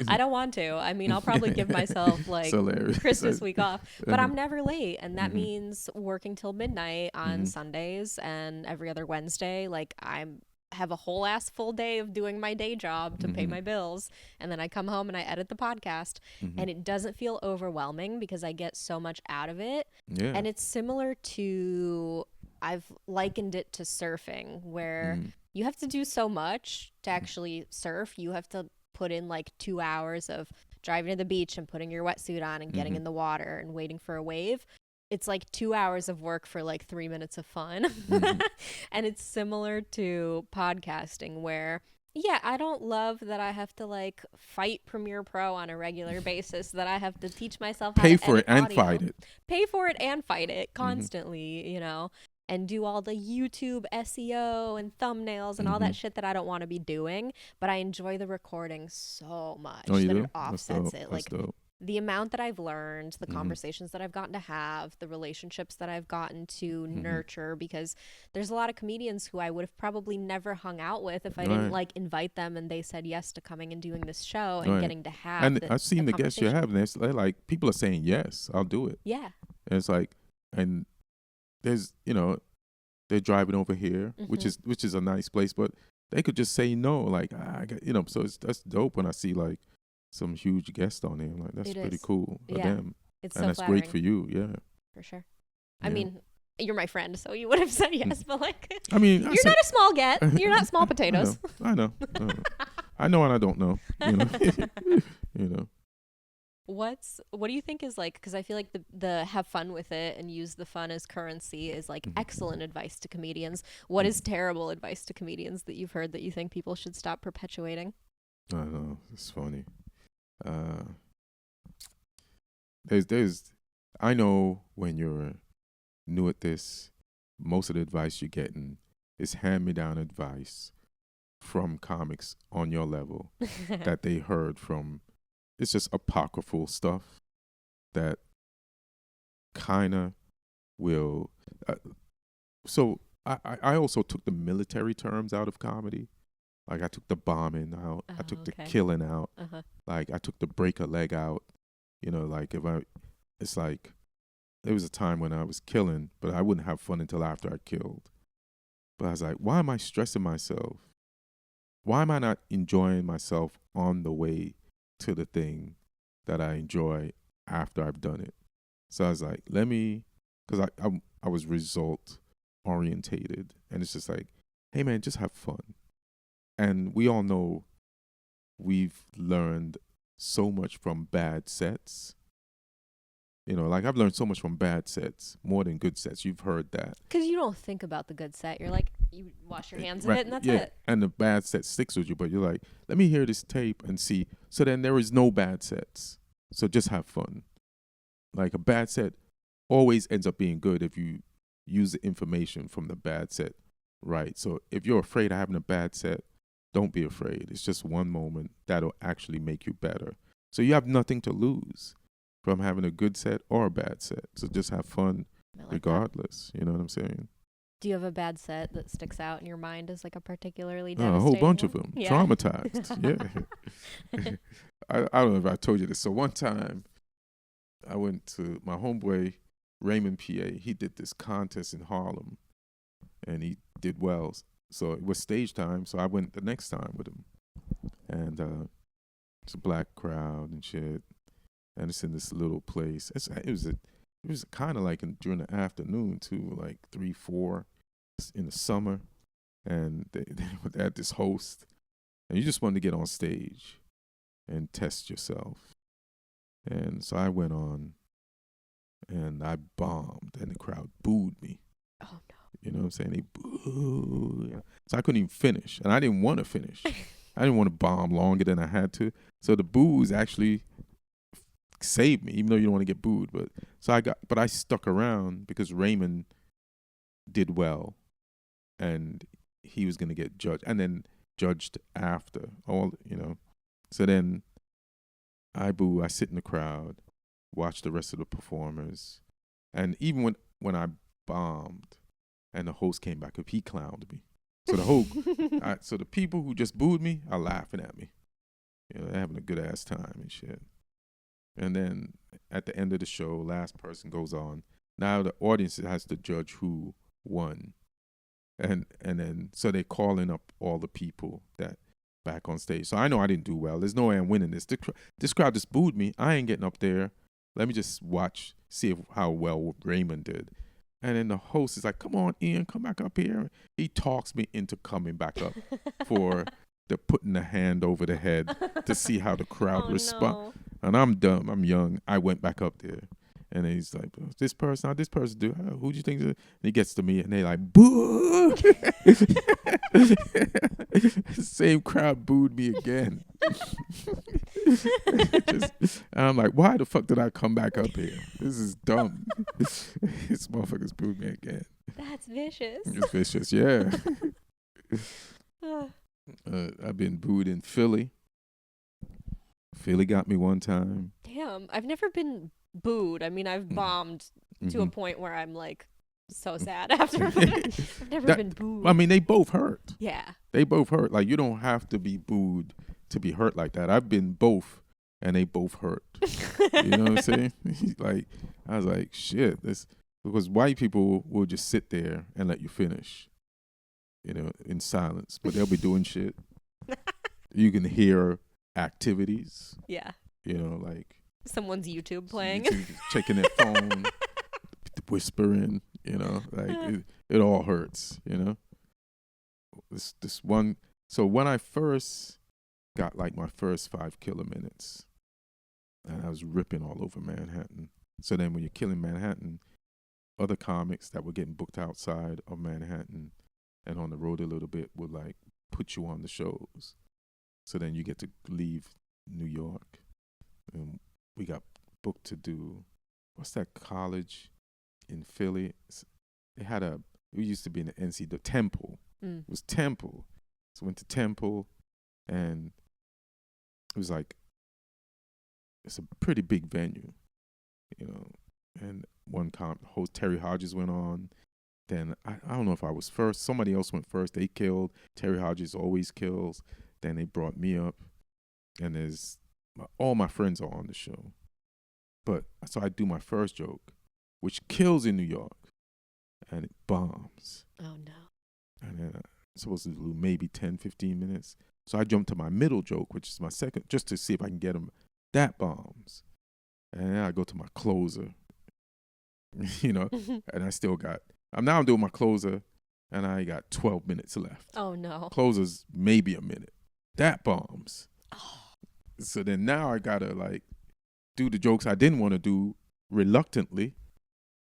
I don't want to. I mean, I'll probably give myself like It's hilarious. Christmas week off, but Uh-huh. I'm never late, and that Mhm. means working till midnight on Mhm. Sundays and every other Wednesday. Like, I'm have a whole ass full day of doing my day job to pay Mhm. my bills, and then I come home and I edit the podcast, Mhm. and it doesn't feel overwhelming because I get so much out of it. Yeah. And it's similar to I've likened it to surfing, where Mm, you have to do so much to actually surf. You have to put in like 2 hours of driving to the beach and putting your wetsuit on and getting mm-hmm, in the water and waiting for a wave. It's like 2 hours of work for like 3 minutes of fun. mm-hmm. And it's similar to podcasting, where yeah, I don't love that I have to like fight Premiere Pro on a regular basis, that I have to teach myself how Pay to for it edit and fight audio, it. pay for it and fight it Mm-hmm, constantly, and do all the YouTube SEO and thumbnails and all mm-hmm. that shit that I don't want to be doing. But I enjoy the recording so Oh, much you that it do? That's offsets dope. it. That's Like dope. the amount that I've learned, the Mm-hmm, conversations that I've gotten to have, the relationships that I've gotten to mm-hmm. nurture, because there's a lot of comedians who I would have probably never hung out with if I didn't Right, like invite them and they said yes to coming and doing this show and right. getting to have And I've the seen the guests you conversation. have, and they're like, people are saying yes, I'll do it. Yeah. And it's like, and there's, they're driving over here, which Mm-hmm. is a nice place, but they could just say no, like I got, so that's dope when I see like some huge guest on there. I'm like, that's It pretty is. cool for Yeah. them, It's and so that's great flattering. for you. Yeah, For sure. I yeah. mean, you're my friend, so you would have said yes, but like, I mean, I you're said, not a small get. You're not small I potatoes. know, I know, I know, and I don't know. You know. What do you think is like, because I feel like the have fun with it and use the fun as currency is like Mhm. excellent advice to comedians. What is terrible advice to comedians that you've heard that you think people should stop perpetuating? I know, it's funny. Uh, there's, I know when you're new at this, most of the advice you're getting is hand-me-down advice from comics on your level that they heard from. It's just apocryphal stuff that kind of will. So I also took the military terms out of comedy. Like I took the bombing out, I Oh, took the okay. killing out, Uh-huh. like I took the break a leg out. Like it's like there was a time when I was killing, but I wouldn't have fun until after I killed. But I was like, why am I stressing myself? Why am I not enjoying myself on the way to the thing that I enjoy after I've done it? So I was like, because I was result orientated, and it's just like, hey man, just have fun. And we all know we've learned so much from bad sets. Like I've learned so much from bad sets more than good sets. You've heard that. Because you don't think about the good set. You're like, you wash your hands of Right, it and that's yeah. it. And the bad set sticks with you, but you're like, let me hear this tape and see. So then there is no bad sets. So just have fun. Like a bad set always ends up being good if you use the information from the bad set right. So if you're afraid of having a bad set, don't be afraid. It's just one moment that'll actually make you better. So you have nothing to lose from having a good set or a bad set. So just have fun I like that. regardless. You know what I'm saying? Do you have a bad set that sticks out in your mind as like a particularly Oh, a devastating whole bunch of one? them. Yeah. Traumatized. Yeah. I don't know if I told you this. So one time I went to my homeboy, Raymond, PA. He did this contest in Harlem and he did well. So it was stage time. So I went the next time with him. And it's a black crowd and shit. And it's in this little place. It was kind of like during the afternoon too, like 3, 4 in the summer. And they had this host. And you just wanted to get on stage and test yourself. And so I went on and I bombed and the crowd booed me. Oh no. You know what I'm saying? They booed. So I couldn't even finish. And I didn't want to finish. I didn't want to bomb longer than I had to. So the boos actually saved me, even though you don't want to get booed. But I stuck around because Raymond did well and he was going to get judged and then judged after all, So then I sit in the crowd, watch the rest of the performers. And even when I bombed and the host came back up, he clowned me. So so the people who just booed me are laughing at me. They're having a good ass time and shit. And then at the end of the show, last person goes on. Now the audience has to judge who won. And then so they're calling up all the people that back on stage. So I know I didn't do well. There's no way I'm winning this. This crowd just booed me. I ain't getting up there. Let me just see how well Raymond did. And then the host is like, "Come on, Ian, come back up here." He talks me into coming back up for the putting the hand over the head to see how the crowd Oh respond. no. And I'm dumb. I'm young. I went back up there. And he's like, this person, how this person do? Who do you think? And he gets to me and they like, boo. Same crowd booed me again. And I'm like, why the fuck did I come back up here? This is dumb. This motherfuckers booed me again. That's vicious. It's vicious, yeah. I've been booed in Philly. Philly got me one time. Damn, I've never been booed. I mean, I've bombed to a point where I'm like so sad after. But I've never been booed. I mean, they both hurt. Yeah. They both hurt. Like, you don't have to be booed to be hurt like that. I've been both, and they both hurt. You know what I'm saying? Like, I was like, shit. This because white people will just sit there and let you finish, you know, in silence. But they'll be doing shit. You can hear activities. Yeah. You know, like someone's YouTube playing, checking their phone, whispering. You know, like it all hurts. You know, this one. So when I first got like my first 5 killer minutes, and I was ripping all over Manhattan. So then when you're killing Manhattan, other comics that were getting booked outside of Manhattan and on the road a little bit would like put you on the shows. So then you get to leave New York. And we got booked to do, what's that college in Philly? We used to be in the NC, the Temple. It was Temple. So went to Temple, and it was like, it's a pretty big venue, you know. And one host, Terry Hodges, went on. Then I don't know if I was first. Somebody else went first. They killed. Terry Hodges always kills. Then they brought me up, and all my friends are on the show. But so I do my first joke, which kills in New York, and it bombs. Oh no. And then I'm supposed to do maybe 10, 15 minutes. So I jump to my middle joke, which is my second, just to see if I can get them. That bombs. And then I go to my closer, you know, and I still got, I'm now doing my closer, and I got 12 minutes left. Oh no. Closer's maybe a minute. That bombs. Oh. So then now I gotta like do the jokes I didn't want to do reluctantly,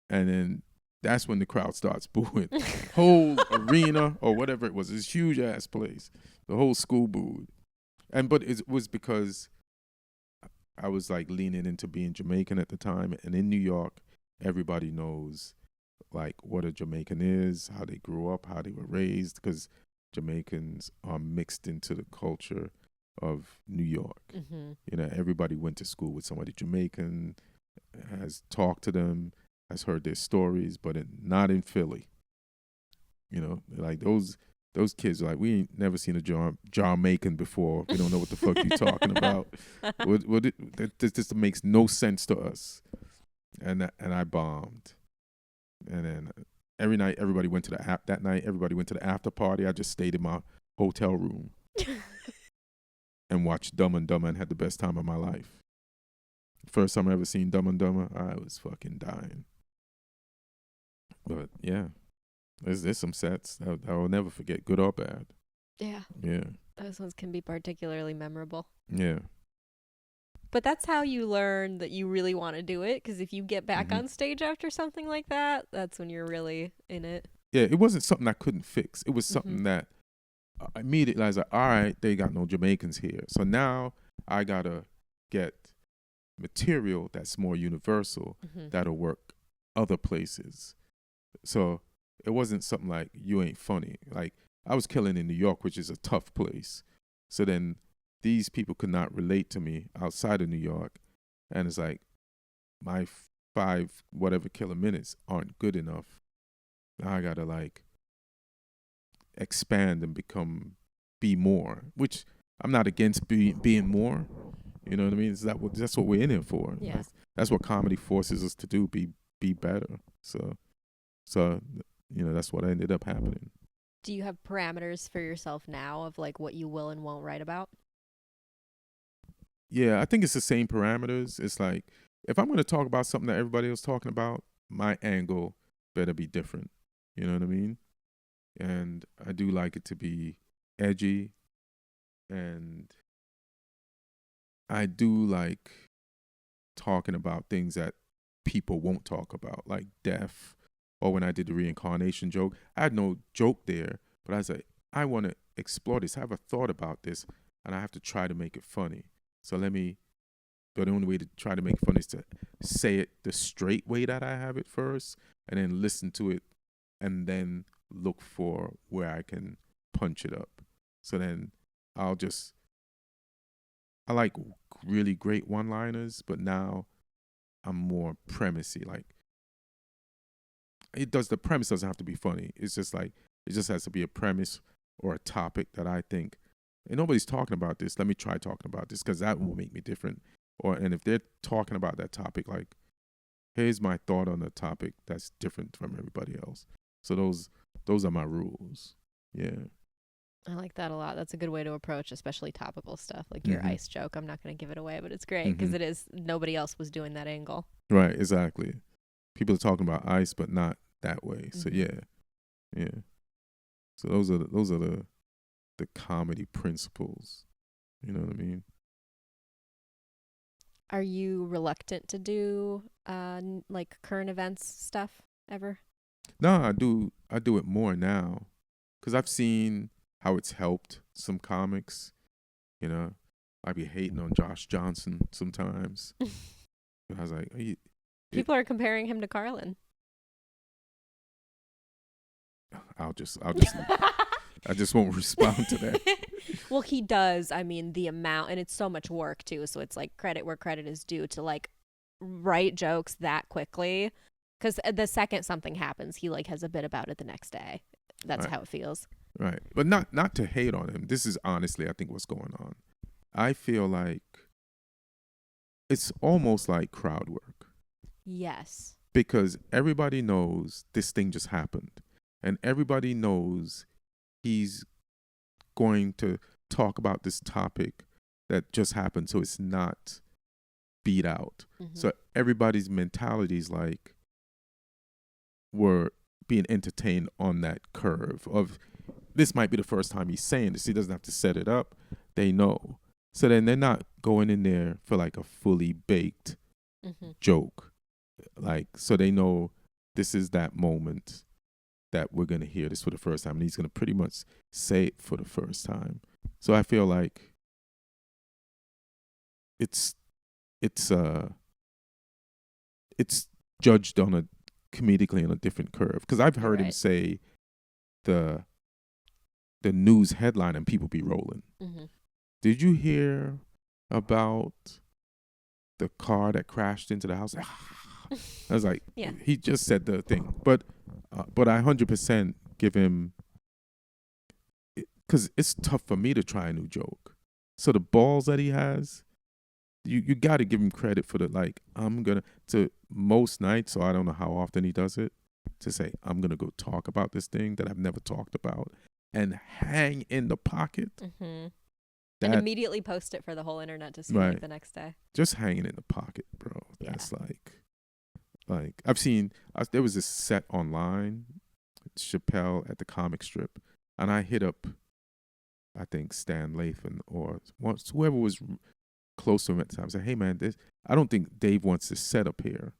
and then that's when the crowd starts booing. Whole arena or whatever it was, this huge ass place, the whole school booed, but it was because I was like leaning into being Jamaican at the time, and in New York, everybody knows like what a Jamaican is, how they grew up, how they were raised, because Jamaicans are mixed into the culture of New York. Mm-hmm. You know, everybody went to school with somebody Jamaican, has talked to them, has heard their stories, but not in Philly. You know, like those kids are like, we ain't never seen a Jamaican before. We don't know what the fuck you talking about. This makes no sense to us. And I bombed. And then every night, everybody went to the after party. I just stayed in my hotel room and watched Dumb and Dumber and had the best time of my life. First time I ever seen Dumb and Dumber, I was fucking dying. But yeah, there's some sets that I will never forget, good or bad. Yeah. Yeah. Those ones can be particularly memorable. Yeah. But that's how you learn that you really want to do it, because if you get back on stage after something like that, that's when you're really in it. Yeah, it wasn't something I couldn't fix. It was something that immediately I was like, all right, they got no Jamaicans here. So now I got to get material that's more universal that'll work other places. So it wasn't something like, you ain't funny. Like, I was killing in New York, which is a tough place. So then these people could not relate to me outside of New York. And it's like, my 5 whatever killer minutes aren't good enough. Now I got to like expand and be more, which I'm not against being more. You know what I mean? That's what we're in here for. Yeah. That's what comedy forces us to do, be better. So, you know, that's what ended up happening. Do you have parameters for yourself now of like what you will and won't write about? Yeah, I think it's the same parameters. It's like, if I'm going to talk about something that everybody else talking about, my angle better be different. You know what I mean? And I do like it to be edgy, and I do like talking about things that people won't talk about, like death, or when I did the reincarnation joke. I had no joke there, but I was like, I want to explore this. I have a thought about this, and I have to try to make it funny. So but the only way to try to make it funny is to say it the straight way that I have it first, and then listen to it, and then look for where I can punch it up. So then I like really great one-liners, but now I'm more premisey. Like the premise doesn't have to be funny. It's just like, it just has to be a premise or a topic that I think, and nobody's talking about this. Let me try talking about this, because that will make me different. And if they're talking about that topic, like, here's my thought on the topic that's different from everybody else. So those are my rules. Yeah. I like that a lot. That's a good way to approach, especially topical stuff like your ice joke. I'm not going to give it away, but it's great because it is, nobody else was doing that angle. Right, exactly. People are talking about ice, but not that way. So yeah. So those are the comedy principles. You know what I mean? Are you reluctant to do like current events stuff ever? No, I do it more now, because I've seen how it's helped some comics. You know, I be hating on Josh Johnson sometimes. But I was like, people are comparing him to Carlin. I just won't respond to that. Well, he does. I mean, the amount, and it's so much work too. So it's like credit where credit is due to like write jokes that quickly. Because the second something happens, he like has a bit about it the next day. That's how it feels. Right. But not to hate on him. This is honestly, I think, what's going on. I feel like it's almost like crowd work. Yes. Because everybody knows this thing just happened. And everybody knows he's going to talk about this topic that just happened, so it's not beat out. So everybody's mentality is like, we're being entertained on that curve of, this might be the first time he's saying this. He doesn't have to set it up. They know. So then they're not going in there for like a fully baked joke. Like, so they know this is that moment that we're going to hear this for the first time. And he's going to pretty much say it for the first time. So I feel like it's judged on a comedically on a different curve. Because I've heard him say the news headline and people be rolling. Did you hear about the car that crashed into the house? I was like, he just said the thing. But I 100% give him, because it's tough for me to try a new joke. So the balls that he has, you got to give him credit for the, like, I'm going to most nights, so I don't know how often he does it, to say, I'm going to go talk about this thing that I've never talked about and hang in the pocket. And immediately post it for the whole internet to see like the next day. Just hanging in the pocket, bro. That's like I've seen, there was this set online, Chappelle at the comic strip, and I hit up, I think, Stan Lathan or whoever was close to him at the time. I said, hey man, I don't think Dave wants this set up here.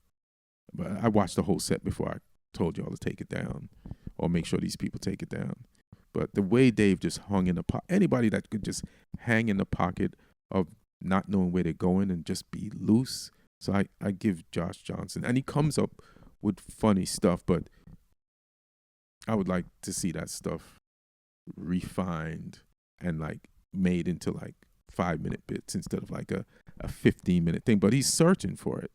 But I watched the whole set before I told y'all to take it down or make sure these people take it down. But the way Dave just hung in the pocket, anybody that could just hang in the pocket of not knowing where they're going and just be loose. So I give Josh Johnson, and he comes up with funny stuff, but I would like to see that stuff refined and like made into like 5-minute bits instead of like a 15-minute thing. But he's searching for it.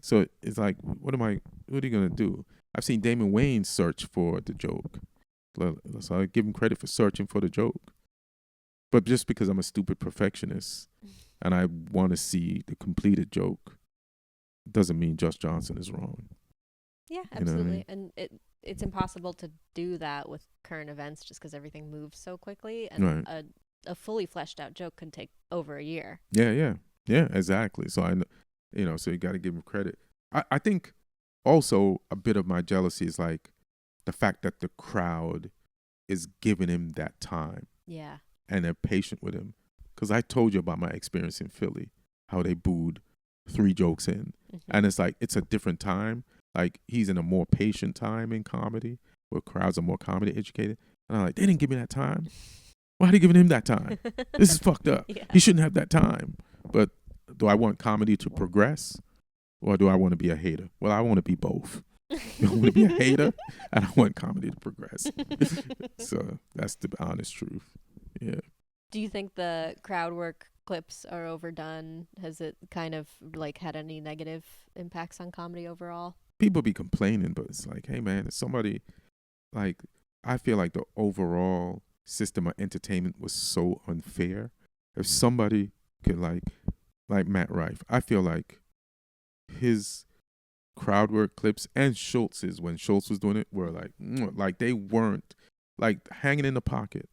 So it's like, what are you going to do? I've seen Damon Wayans search for the joke. So I give him credit for searching for the joke. But just because I'm a stupid perfectionist and I want to see the completed joke doesn't mean Josh Johnson is wrong. Yeah, absolutely. And it's impossible to do that with current events just because everything moves so quickly. And a fully fleshed out joke could take over a year. Yeah, exactly. So so you got to give him credit. I think also a bit of my jealousy is like the fact that the crowd is giving him that time. Yeah. And they're patient with him. Because I told you about my experience in Philly, how they booed 3 jokes in. And it's like, it's a different time. Like, he's in a more patient time in comedy, where crowds are more comedy educated. And I'm like, they didn't give me that time. Why are they giving him that time? This is fucked up. Yeah. He shouldn't have that time. But do I want comedy to progress? Or do I want to be a hater? Well, I want to be both. I want to be a hater, and I want comedy to progress. So that's the honest truth. Yeah. Do you think the crowd work clips are overdone? Has it kind of like had any negative impacts on comedy overall? People be complaining, but it's like, hey man, if somebody, like, I feel like the overall system of entertainment was so unfair. If somebody could like Matt Rife, I feel like his crowd work clips and Schultz's, when Schultz was doing it, were like they weren't like hanging in the pocket.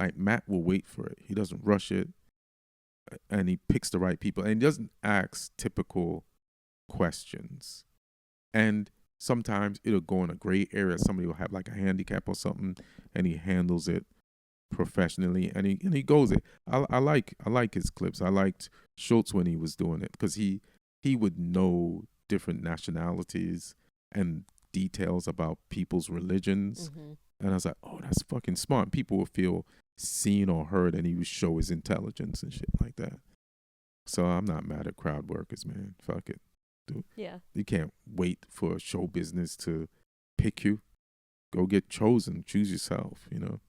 Like, Matt will wait for it. He doesn't rush it, and he picks the right people, and he doesn't ask typical questions. And sometimes it'll go in a gray area. Somebody will have like a handicap or something, and he handles it professionally, and he goes it. I like his clips. I liked Schultz when he was doing it, because he would know different nationalities and details about people's religions. And I was like, oh, that's fucking smart. People will feel seen or heard, and he would show his intelligence and shit like that. So I'm not mad at crowd workers, man. Fuck it. Dude. Yeah. You can't wait for show business to pick you. Go get chosen. Choose yourself, you know.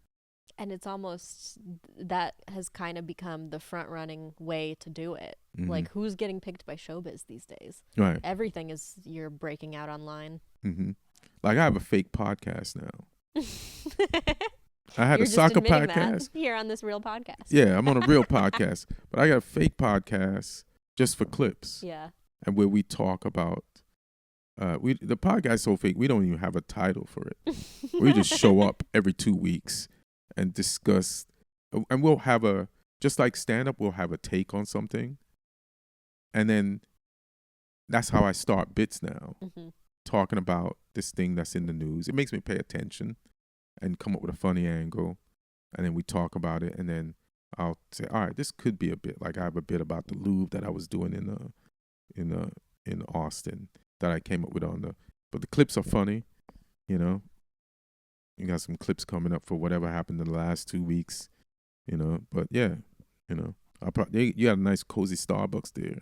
And it's almost, that has kind of become the front running way to do it. Like, who's getting picked by showbiz these days? Right. Everything is, you're breaking out online. Like, I have a fake podcast now. I had You're a soccer just admitting podcast that here on this real podcast. Yeah, I'm on a real podcast, but I got a fake podcast just for clips. Yeah. And where we talk about the podcast is so fake, we don't even have a title for it. We just show up every 2 weeks and discuss, and we'll have just like stand up, we'll have a take on something. And then that's how I start bits now, talking about this thing that's in the news. It makes me pay attention and come up with a funny angle. And then we talk about it, and then I'll say, all right, this could be a bit. Like, I have a bit about the Louvre that I was doing in Austin that I came up with but the clips are funny, you know. You got some clips coming up for whatever happened in the last 2 weeks, you know. But yeah, you know, you got a nice cozy Starbucks there.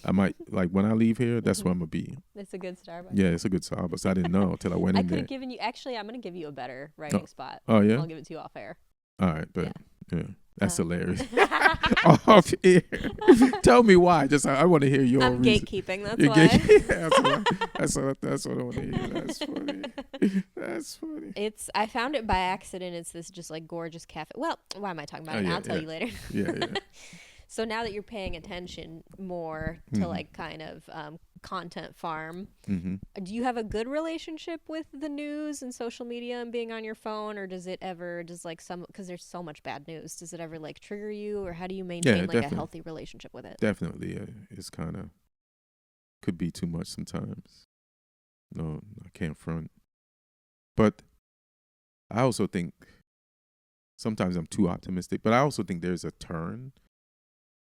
I might, like, when I leave here, that's where I'm gonna be. It's a good Starbucks. Yeah, it's a good Starbucks. I didn't know until I went in there. I could have given you, actually, I'm gonna give you a better writing spot. Oh yeah. I'll give it to you off air. All right, but yeah. That's hilarious. Off air. Tell me why. Just I want to hear your I'm reason. Gatekeeping. That's why. That's what I want to hear. That's funny. That's funny. I found it by accident. It's this just like gorgeous cafe. Well, why am I talking about it? I'll tell you later. Yeah. So now that you're paying attention more to like kind of content farm, do you have a good relationship with the news and social media and being on your phone, or does because there's so much bad news, does it ever like trigger you, or how do you maintain like a healthy relationship with it? Definitely. It's kind of could be too much sometimes. No, I can't front. But I also think sometimes I'm too optimistic, but I also think there's a turn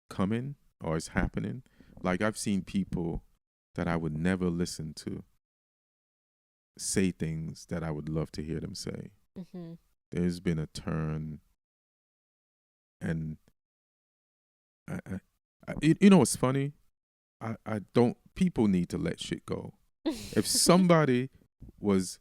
coming or it's happening. Like, I've seen people that I would never listen to say things that I would love to hear them say. There's been a turn, and you know what's funny? I don't. People need to let shit go. If somebody was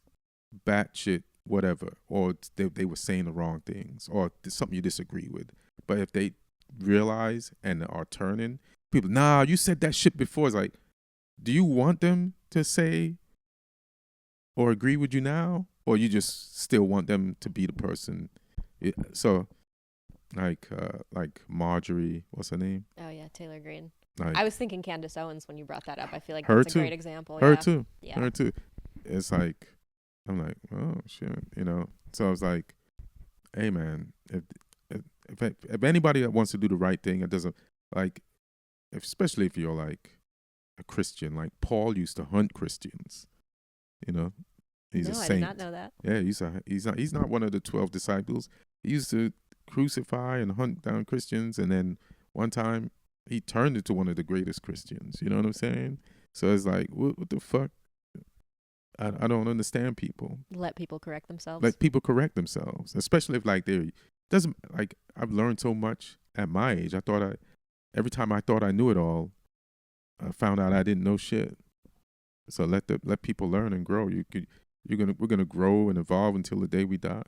batshit whatever, or they were saying the wrong things, or something you disagree with, but if they realize and are turning, people, nah, you said that shit before. It's like, do you want them to say or agree with you now, or you just still want them to be the person? So like Marjorie, what's her name? Oh yeah, Taylor Greene. Like, I was thinking Candace Owens when you brought that up. I feel like her that's a great example. Her too. Yeah. Her too. It's like, I'm like, oh shit, you know. So I was like, hey man, if anybody that wants to do the right thing, it doesn't, like, especially if you're like a Christian, like Paul used to hunt Christians. You know, he's a No, I did not saint. know that. Yeah, he's not one of the 12 disciples. He used to crucify and hunt down Christians, and then one time he turned into one of the greatest Christians. You know what I'm saying? So it's like, what the fuck? I don't understand people. Let people correct themselves. Like people correct themselves, especially if like they doesn't like. I've learned so much at my age. Every time I thought I knew it all, I found out I didn't know shit. So let people learn and grow. We're gonna grow and evolve until the day we die.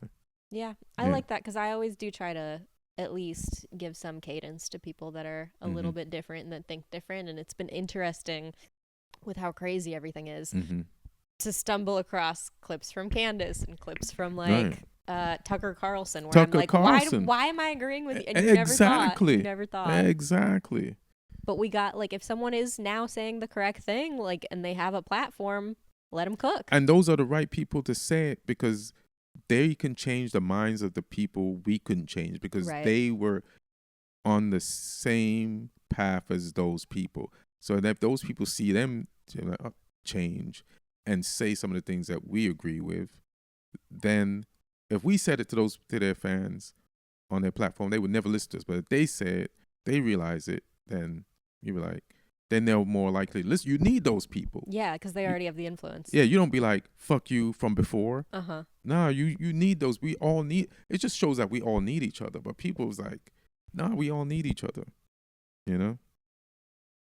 Yeah, I Yeah. like that because I always do try to at least give some cadence to people that are a little bit different and that think different. And it's been interesting with how crazy everything is to stumble across clips from Candace and clips from like Tucker Carlson, where I'm like, Carlson. why am I agreeing with you? And Exactly. you never thought. Exactly. But we got like, if someone is now saying the correct thing, like, and they have a platform, let them cook. And those are the right people to say it, because they can change the minds of the people we couldn't change, because they were on the same path as those people. So if those people see them change and say some of the things that we agree with, then if we said it to their fans on their platform, they would never listen to us. But if they say it, they realize it, then you were like, then they're more likely to listen. You need those people. Yeah, because they already have the influence. Yeah, you don't be like, fuck you from before. Uh-huh. No, you need those. We all need, it just shows that we all need each other. But people was like, nah, we all need each other, you know,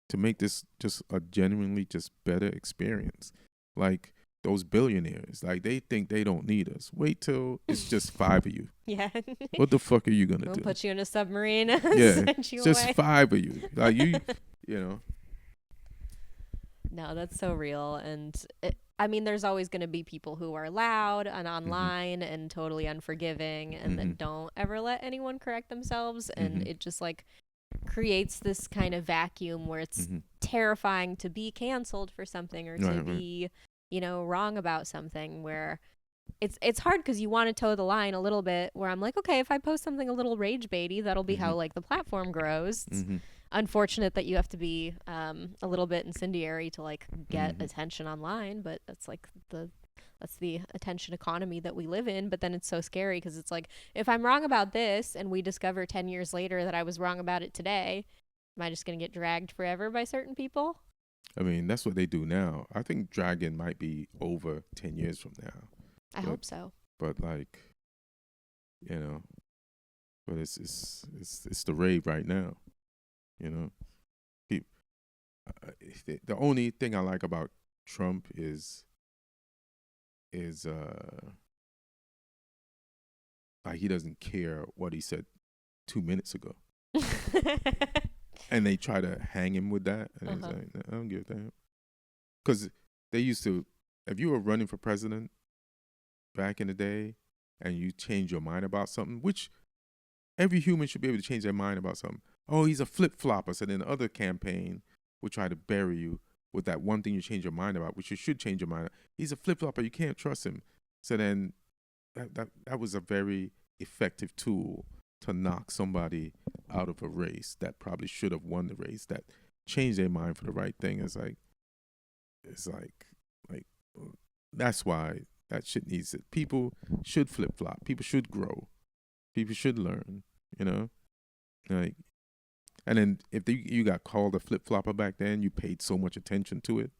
to make this just a genuinely just better experience. Like those billionaires, like they think they don't need us. Wait till it's just 5 of you. Yeah. What the fuck are you going to do? We'll put you in a submarine. Yeah, Send you just away. 5 of you. Like you know. No, that's so real. And I mean, there's always going to be people who are loud and online and totally unforgiving and that don't ever let anyone correct themselves. And it just like creates this kind of vacuum where it's terrifying to be canceled for something or to be, you know, wrong about something, where it's hard because you want to toe the line a little bit, where I'm like, okay, if I post something a little rage baity, that'll be how like the platform grows. It's unfortunate that you have to be a little bit incendiary to like get attention online, but that's like that's the attention economy that we live in. But then it's so scary because it's like, if I'm wrong about this and we discover 10 years later that I was wrong about it today, am I just going to get dragged forever by certain people? I mean, that's what they do now. I think dragging might be over 10 years from now. I hope so. But like, you know, but it's the rave right now. You know, the only thing I like about Trump is like he doesn't care what he said 2 minutes ago, and they try to hang him with that, and he's like, I don't give a damn, because they used to, if you were running for president back in the day, and you change your mind about something, which every human should be able to change their mind about something. Oh, he's a flip-flopper. So then the other campaign will try to bury you with that one thing you change your mind about, which you should change your mind. He's a flip-flopper. You can't trust him. So then that was a very effective tool to knock somebody out of a race that probably should have won the race, that changed their mind for the right thing. It's like that's why that shit needs it. People should flip-flop. People should grow. People should learn, you know? Like, and then if you got called a flip-flopper back then, you paid so much attention to it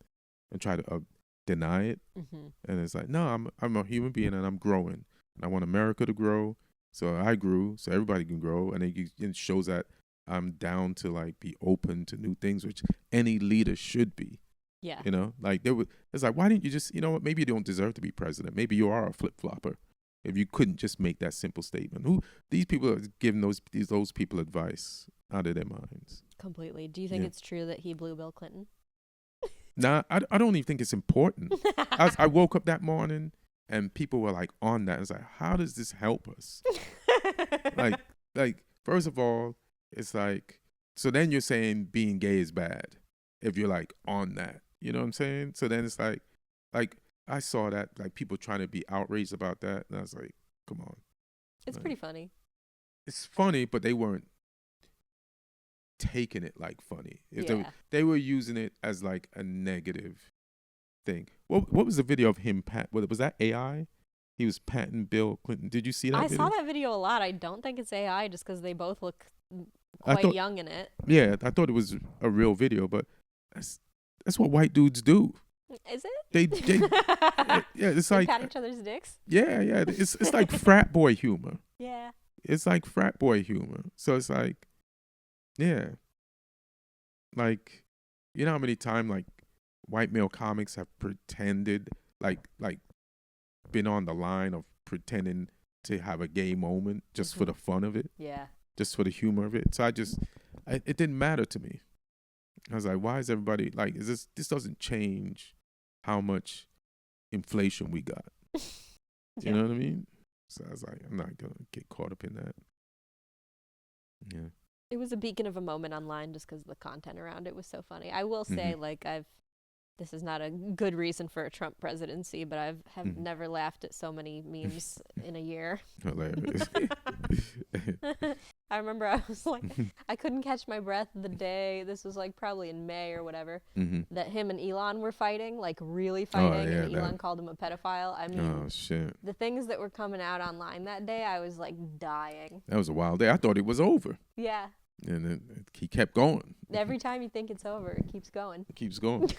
and try to deny it. And it's like, no, I'm a human being and I'm growing. And I want America to grow. So I grew, so everybody can grow. And it shows that I'm down to like be open to new things, which any leader should be. Yeah. You know, like it's like, why didn't you just, you know what, maybe you don't deserve to be president. Maybe you are a flip-flopper. If you couldn't just make that simple statement. These people are giving those people advice out of their minds. Completely. Do you think it's true that he blew Bill Clinton? Nah, I don't even think it's important. I woke up that morning and people were like on that. It's like, how does this help us? like first of all, it's like, so then you're saying being gay is bad if you're like on that. You know what I'm saying? So then it's like I saw that, like people trying to be outraged about that, and I was like, come on. It's pretty funny. It's funny, but they weren't taking it like funny. They were using it as like a negative thing. What was the video of him? Was that AI? He was patting Bill Clinton. Did you see that I video? saw that video a lot. I don't think it's AI just because they both look I quite thought- young in it. Yeah, I thought it was a real video, but that's what white dudes do. Is it? They yeah, it's They like pat each other's dicks? yeah, it's like frat boy humor. Yeah. It's like frat boy humor. So it's like, yeah, like, you know how many times like white male comics have pretended like been on the line of pretending to have a gay moment just for the fun of it, Yeah. just for the humor of it. So it didn't matter to me. I was like, why is everybody like, this doesn't change how much inflation we got. You know what I mean? So I was like, I'm not gonna get caught up in that. Yeah. It was a beacon of a moment online just because the content around it was so funny. I will say, like, this is not a good reason for a Trump presidency, but have never laughed at so many memes in a year. Hilarious. I remember I was like, I couldn't catch my breath the day, this was like probably in May or whatever, that him and Elon were fighting, like really fighting, yeah, and Elon called him a pedophile. I mean, Oh shit. the things that were coming out online that day, I was like dying. That was a wild day. I thought it was over. Yeah. And then he kept going. Every time you think it's over, it keeps going. It keeps going.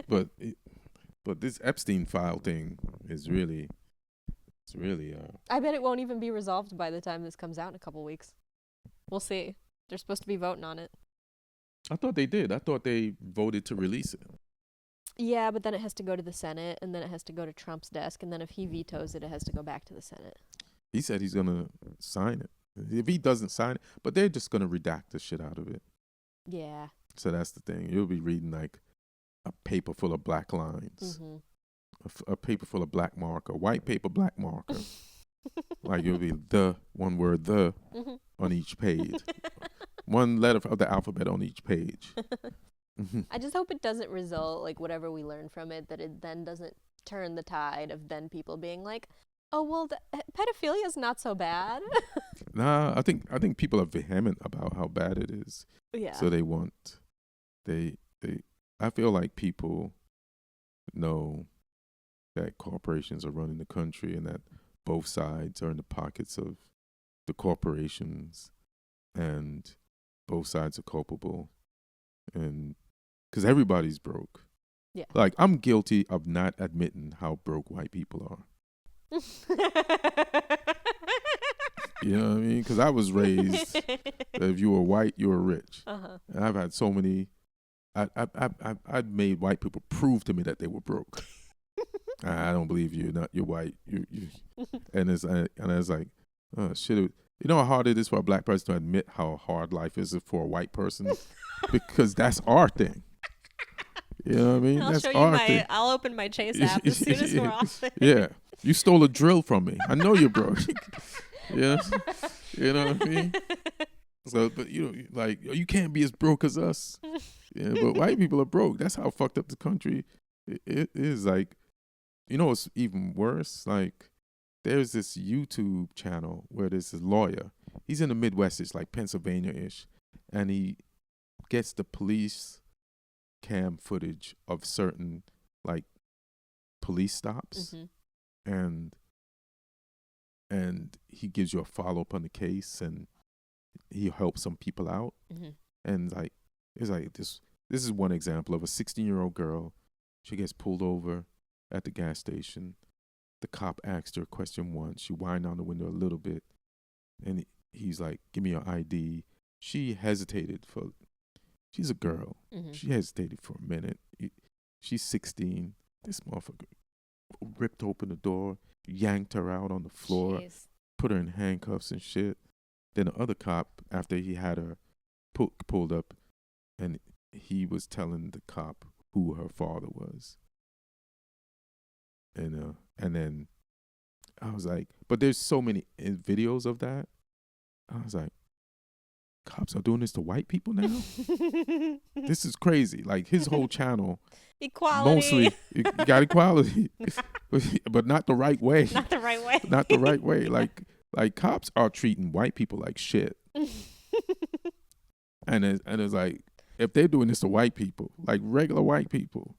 But this Epstein file thing is really, it's really. I bet it won't even be resolved by the time this comes out in a couple weeks. We'll see. They're supposed to be voting on it. I thought they did. I thought they voted to release it. Yeah, but then it has to go to the Senate, and then it has to go to Trump's desk, and then if he vetoes it, it has to go back to the Senate. He said he's gonna sign it. If he doesn't sign it, but they're just gonna redact the shit out of it. Yeah. So that's the thing. You'll be reading like a paper full of black lines, a paper full of black marker, white paper, black marker. Like it'll be the one word the on each page, one letter of the alphabet on each page. I just hope it doesn't result, like whatever we learn from it, that it then doesn't turn the tide of then people being like, oh well, pedophilia is not so bad. Nah, I think people are vehement about how bad it is. Yeah. So I feel like people know that corporations are running the country and that both sides are in the pockets of the corporations and both sides are culpable. And because everybody's broke. Yeah. Like I'm guilty of not admitting how broke white people are. You know what I mean? Because I was raised that if you were white, you were rich. And I've had so many. I made white people prove to me that they were broke. I don't believe you. You're white. You. And I was like, oh shit. You know how hard it is for a black person to admit how hard life is for a white person, because that's our thing. You know what I mean? That's our thing. I'll open my Chase app as soon as we're off. Yeah, you stole a drill from me. I know you're broke. Yeah, you know what I mean. So, but you know, like you can't be as broke as us. Yeah, but white people are broke. That's how fucked up the country it is. Like, you know, what's even worse. Like, there's this YouTube channel where there's this lawyer. He's in the Midwest. It's like Pennsylvania-ish, and he gets the police cam footage of certain like police stops, and he gives you a follow-up on the case, and he helps some people out. And like it's like this is one example of a 16-year-old girl. She gets pulled over at the gas station. The cop asked her question once. She whined on the window a little bit, and he's like, give me your ID. She hesitated she's a girl. She hesitated for a minute. She's 16. This motherfucker ripped open the door, yanked her out on the floor, put her in handcuffs and shit. Then the other cop, after he had her pulled up, and he was telling the cop who her father was. And then I was like, but there's so many videos of that. I was like, cops are doing this to white people now? This is crazy. Like his whole channel, equality. Mostly you got equality, but not the right way. Not the right way. Not the right way. Like cops are treating white people like shit. And it's like, if they're doing this to white people, like regular white people,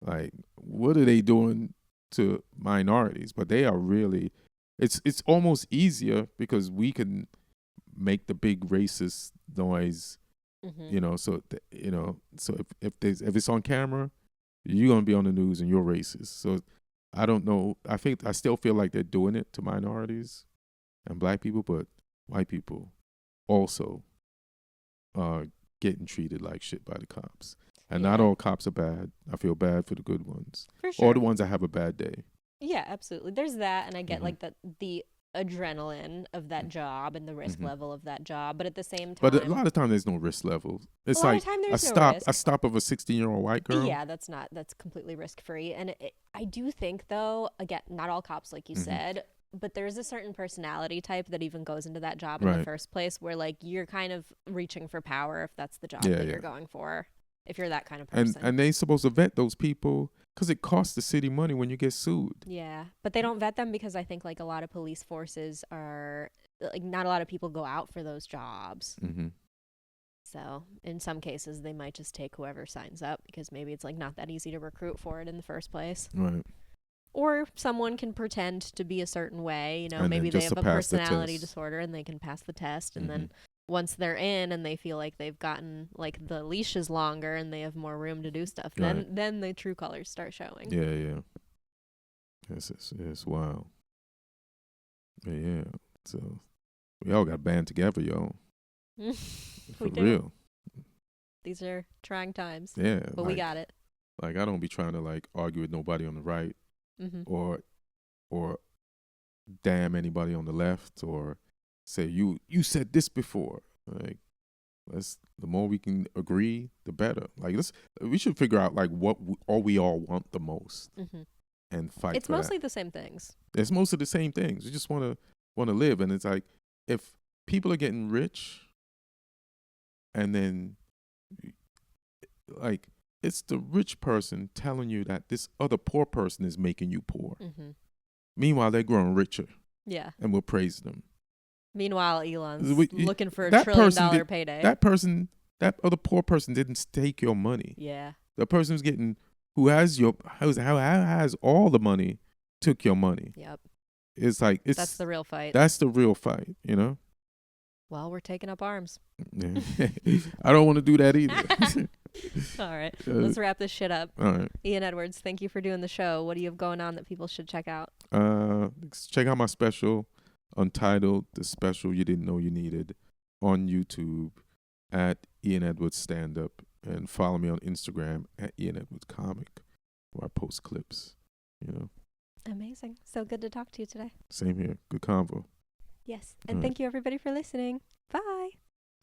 Like, what are they doing to minorities? But they are really. It's almost easier because we can make the big racist noise, Mm-hmm. you know. So if it's on camera, you're gonna be on the news and you're racist. So I don't know. I still feel like they're doing it to minorities and black people, but white people also are getting treated like shit by the cops. And not Yeah, all cops are bad. I feel bad for the good ones, for or the sure. ones that have a bad day. Yeah, absolutely. There's that, and I get Hmm. like the adrenaline of that job and the risk Hmm. level of that job, but at the same But a time, lot of time there's no risk level. a It's lot of like time a there's no stop, a risk. stop of a 16-year-old white girl. Yeah, that's completely risk free. And I do think though, again, not all cops like you Hmm. said, but there's a certain personality type that even goes into that job in the Right. first place where like you're kind of reaching for power if that's the job Yeah, that yeah. you're going for. If you're that kind of And person. they supposed to vet those people because it costs the city money when you get sued. Yeah, but they don't vet them because I think like a lot of police forces are like not a lot of people go out for those jobs. Hmm. So, in some cases they might just take whoever signs up because maybe it's like not that easy to recruit for it in the first place. Right. Or someone can pretend to be a certain way, you know, And then maybe they just have to a pass the personality test. disorder and they can pass the test and Hmm. then once they're in and they feel like they've gotten like the leash is longer and they have more room to do stuff, Right. then the true colors start showing. Yeah, yeah. It's wild. Yeah. So we all got band together, yo. For We do. real. These are trying times, Yeah. but we got it. Like I don't be trying to like argue with nobody on the right Mhm. or damn anybody on the left or say you said this before. Like let's the more we can agree, the better. Like we should figure out like what we all want the most Mhm. and fight It's for that. mostly the same things. It's most of the same things. We just want to live, and it's like if people are getting rich, and then like it's the rich person telling you that this other poor person is making you poor. Mhm. Meanwhile, they're growing richer, Yeah. and we'll praise them. Meanwhile, Elon's We- looking for a that trillion person dollar did payday. that person that other poor person didn't take your money. Yeah. The person who has has all the money took your money. Yep. It's like That's the real fight. that's the real fight, you know. Well, we're taking up arms. Yeah. I don't want to do that either. All right. Let's wrap this shit up. All right. Ian Edwards, thank you for doing the show. What do you have going on that people should check out? Check out my special, Untitled, the special you didn't know you needed, on YouTube at Ian Edwards Stand Up, and follow me on Instagram at Ian Edwards Comic, where I post clips. You know. Amazing. So good to talk to you today. Same here. Good convo. Yes. All And right. thank you everybody for listening. Bye.